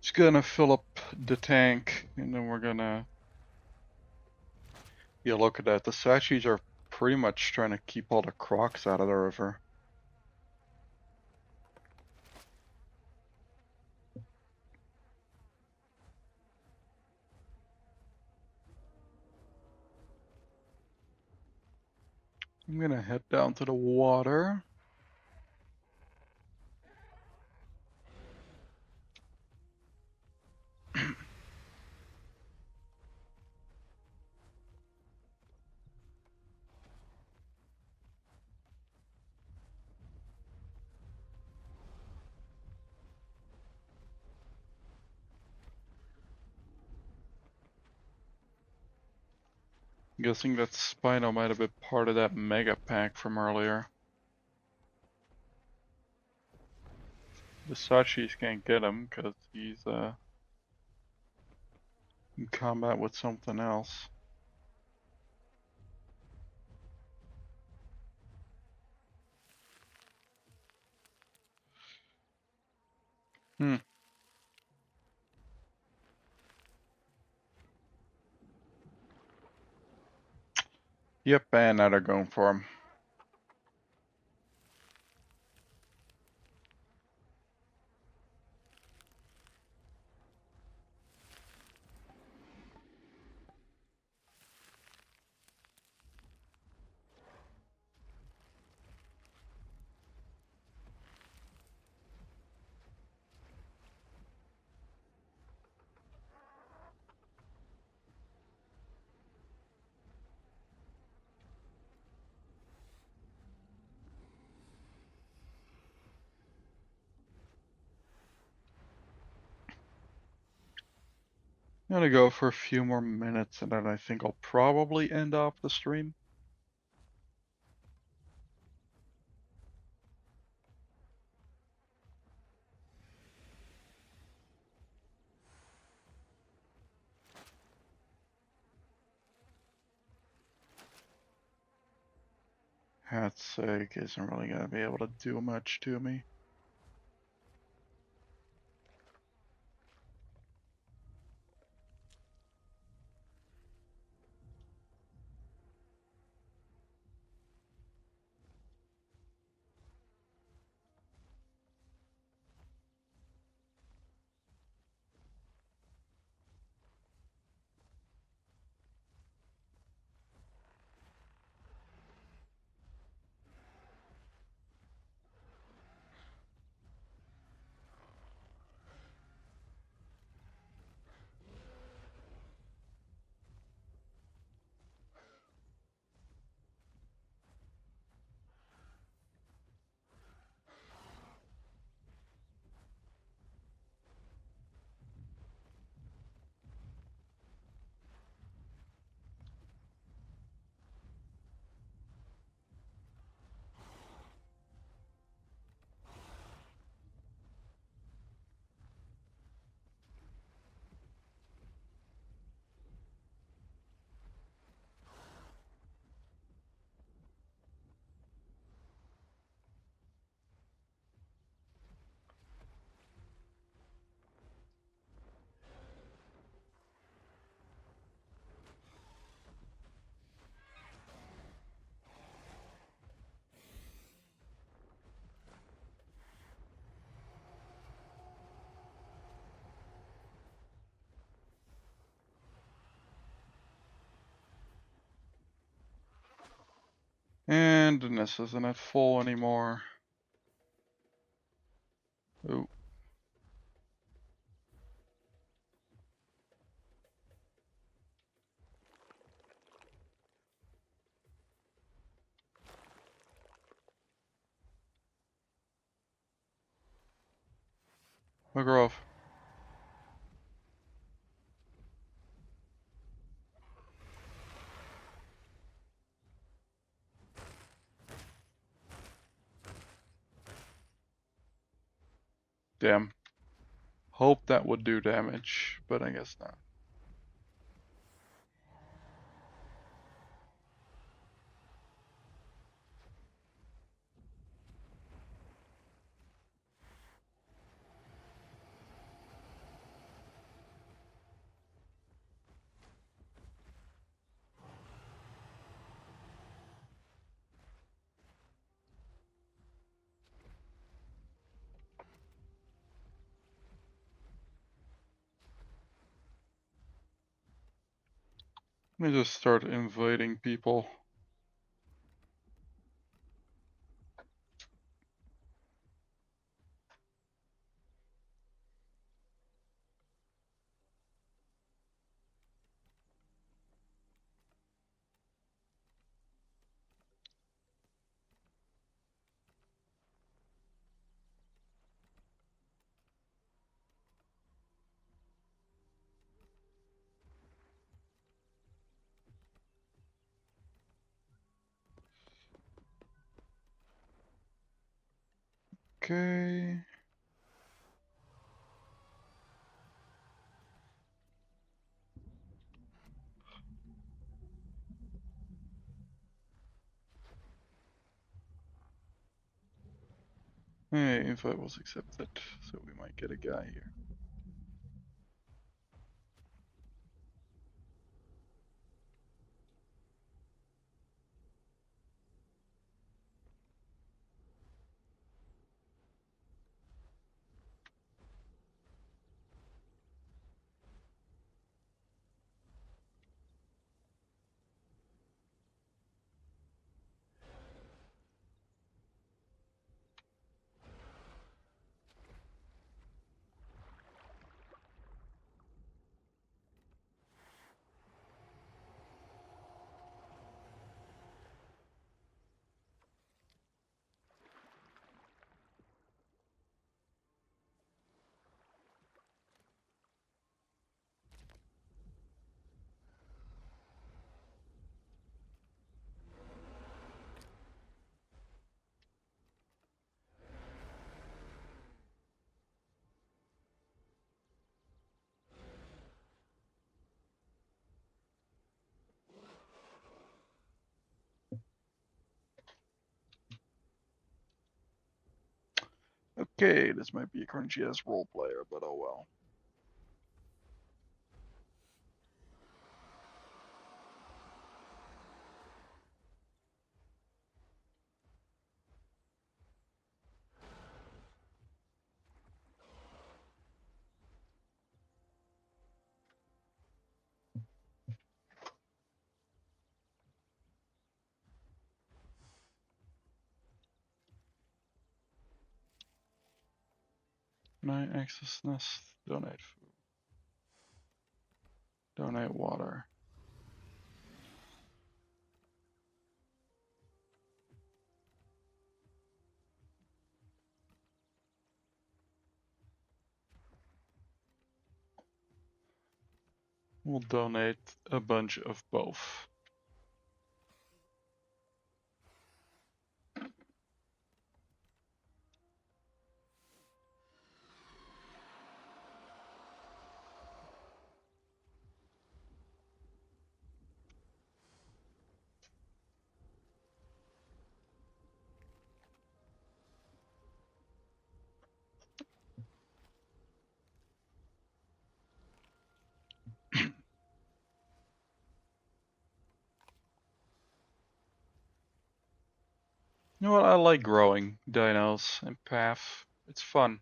Just gonna fill up the tank, and then we're gonna... Yeah, look at that. The Sachis are pretty much trying to keep all the crocs out of the river. I'm gonna head down to the water. I'm guessing that Spino might have been part of that mega pack from earlier. The Sachis can't get him because he's in combat with something else. Hmm. Yep, and now they're going for him. I'm gonna go for a few more minutes and then I think I'll probably end off the stream. Hat's sake isn't really gonna be able to do much to me. And this isn't at full anymore. Ooh. Bugger off. Damn. Hope that would do damage, but I guess not. Let me just start inviting people. Okay. Hey, invite was accepted, so we might get a guy here. Okay, this might be a cringy ass role player, but oh well. Can I access nest? Donate food. Donate water. We'll donate a bunch of both. You know what? I like growing dinos and path. It's fun.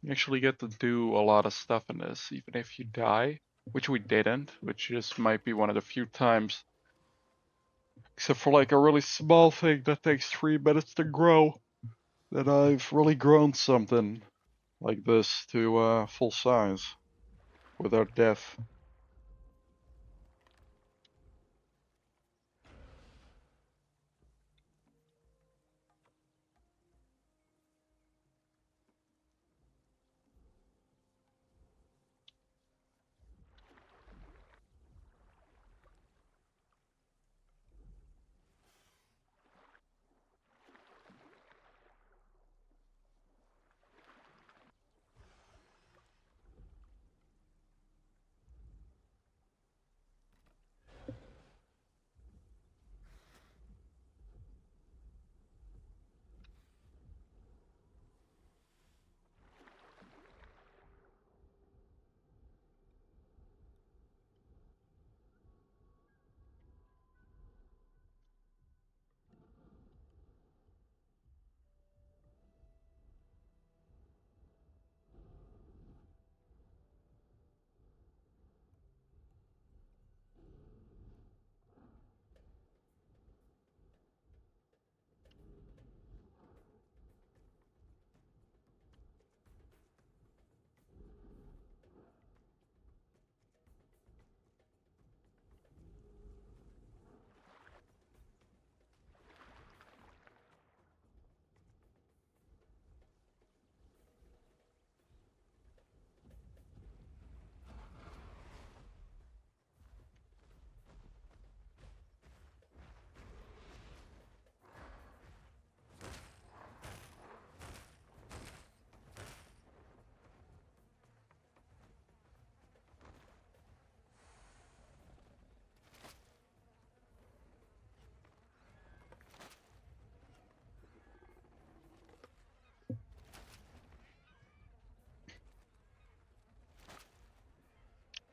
You actually get to do a lot of stuff in this, even if you die, which we didn't, which just might be one of the few times, except for like a really small thing that takes 3 minutes to grow, that I've really grown something like this to full size without death.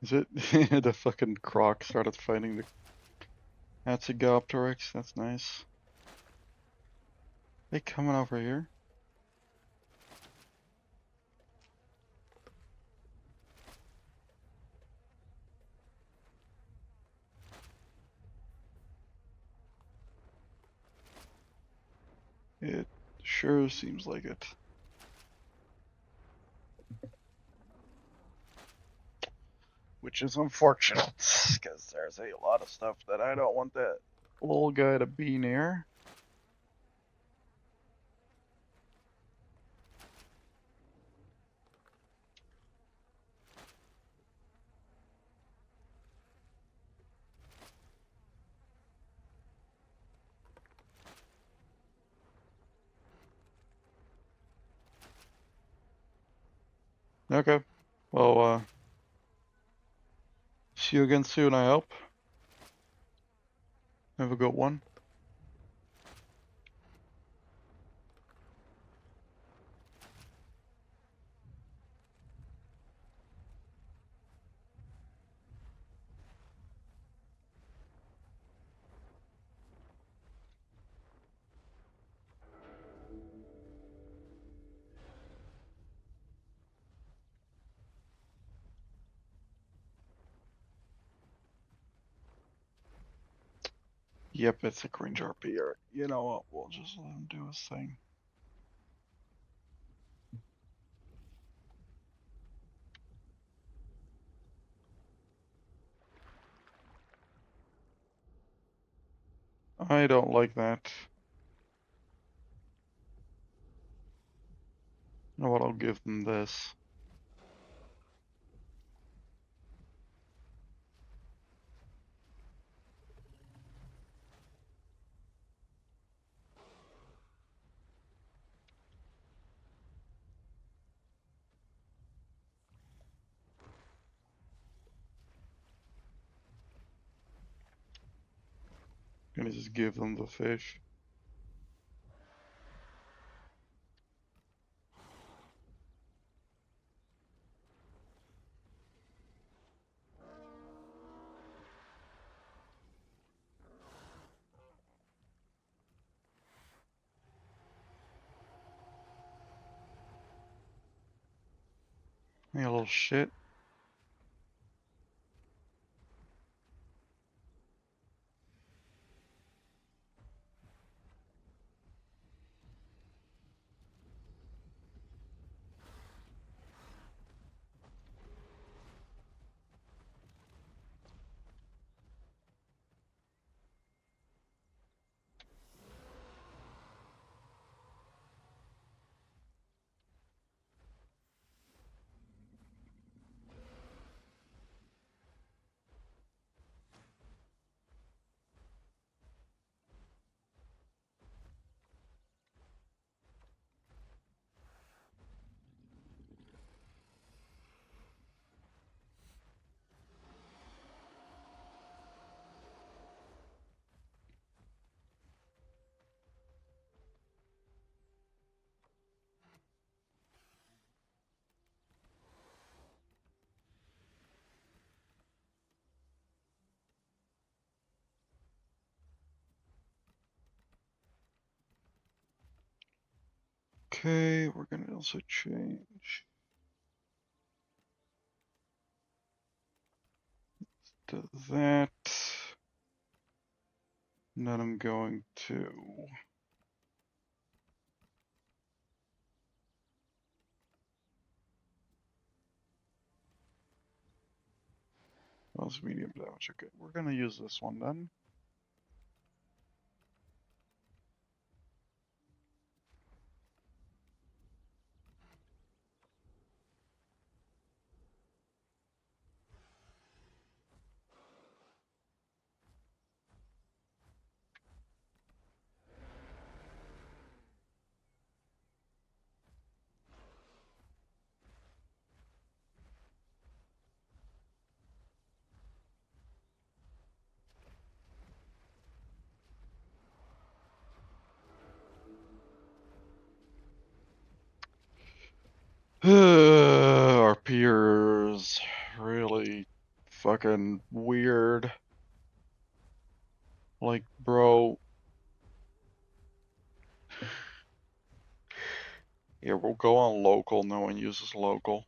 Is it? The fucking croc started fighting the Atzigopteryx. That's nice. They coming over here? It sure seems like it. Which is unfortunate, because there's a lot of stuff that I don't want that little guy to be near. Okay. Well, see you again soon, I hope. Have a good one. Yep, it's a cringe RP. You know what? We'll just let him do his thing. I don't like that. You know what? I'll give them this. Gonna just give them the fish. Hey, a little shit. Okay, we're gonna also change to that. And then I'm going to that's medium damage. Okay, we're gonna use this one then. Our peers really fucking weird. Like, bro. Yeah, we'll go on local. No one uses local.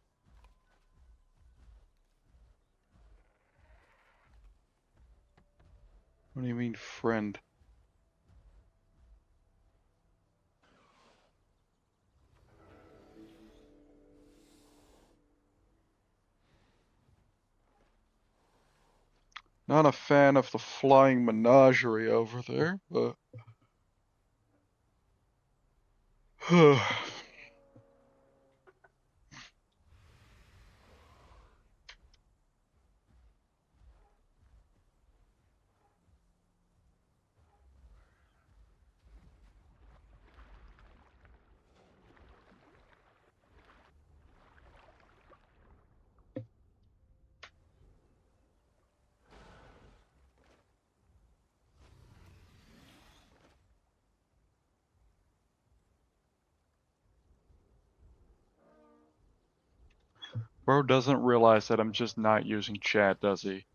What do you mean, friend? Not a fan of the flying menagerie over there, but bro doesn't realize that I'm just not using chat, does he?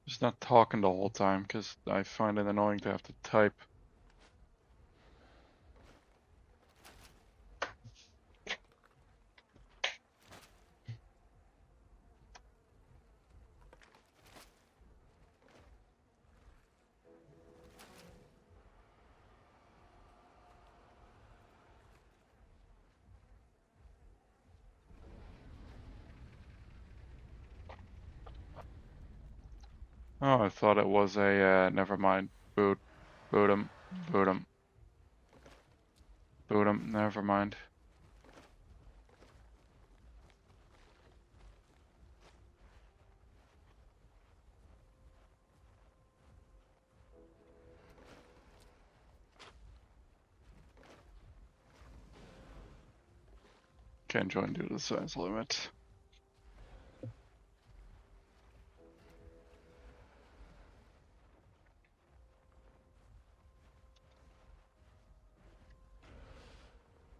Just not talking the whole time because I find it annoying to have to type. Oh, I thought it was a, never mind. Boot. Boot him. Boot him. Boot him. Never mind. Can't join due to the size limit.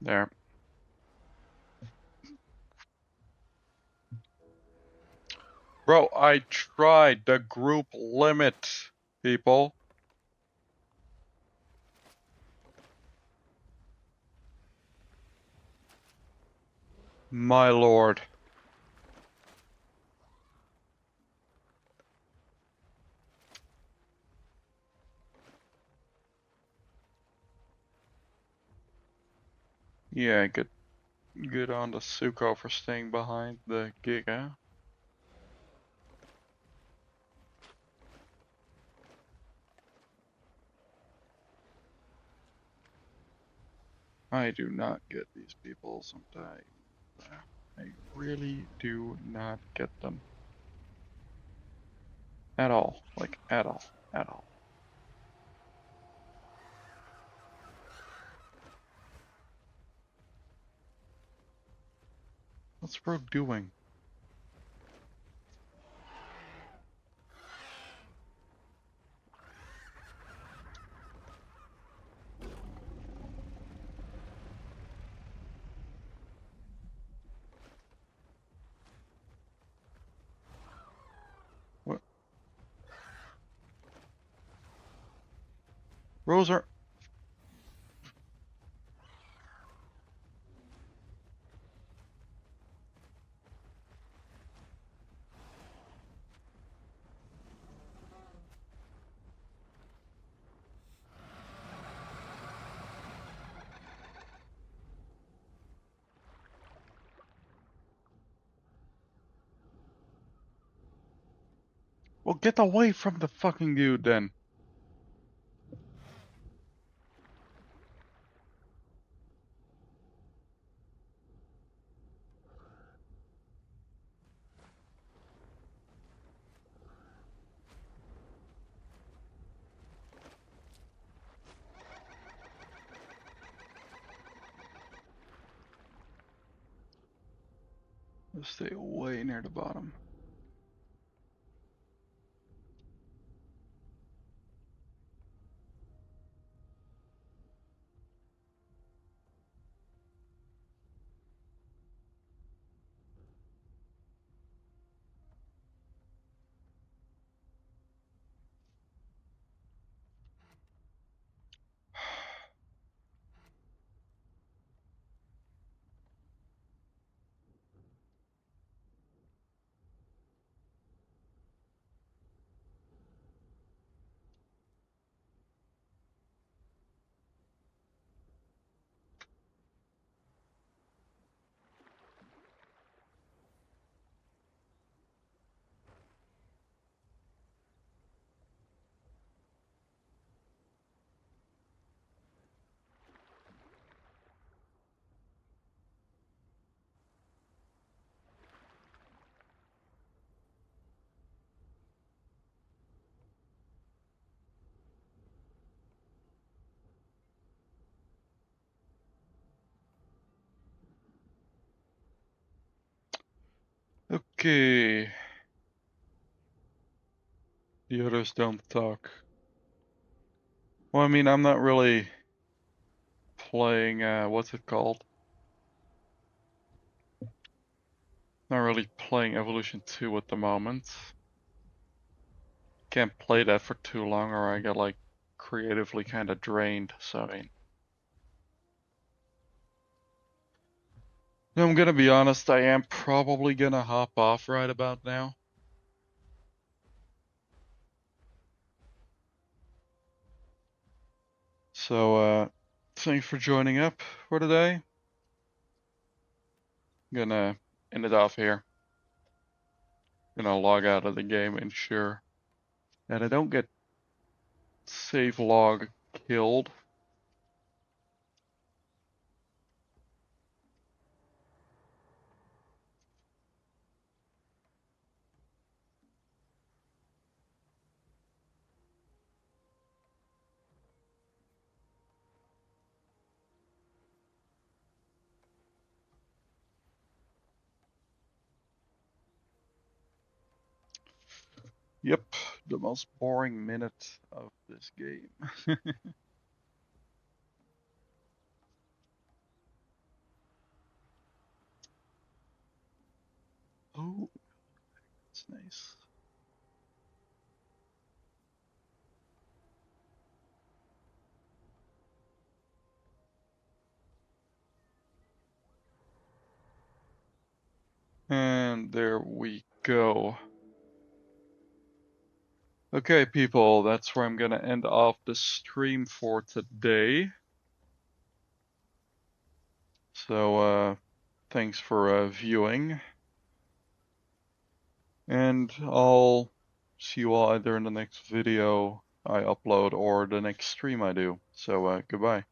There. Bro, I tried the group limit, people. My lord. Yeah, good on the Suko for staying behind the Giga. I do not get these people sometimes. I really do not get them. At all. Like, at all. At all. What's bro doing? What? Bros are... Well, get away from the fucking dude then. Let's stay way near the bottom. Okay. The others don't talk. Well, I mean, I'm not really playing, what's it called? Not really playing Evolution 2 at the moment. Can't play that for too long or I get like creatively kind of drained, so I mean. I'm gonna be honest, I am probably gonna hop off right about now. So, thanks for joining up for today. Gonna end it off here. Gonna log out of the game and sure. that I don't get save log killed. Yep, the most boring minute of this game. Oh, that's nice. And there we go. Okay, people, that's where I'm gonna end off the stream for today. So, thanks for viewing. And I'll see you all either in the next video I upload or the next stream I do. So, goodbye.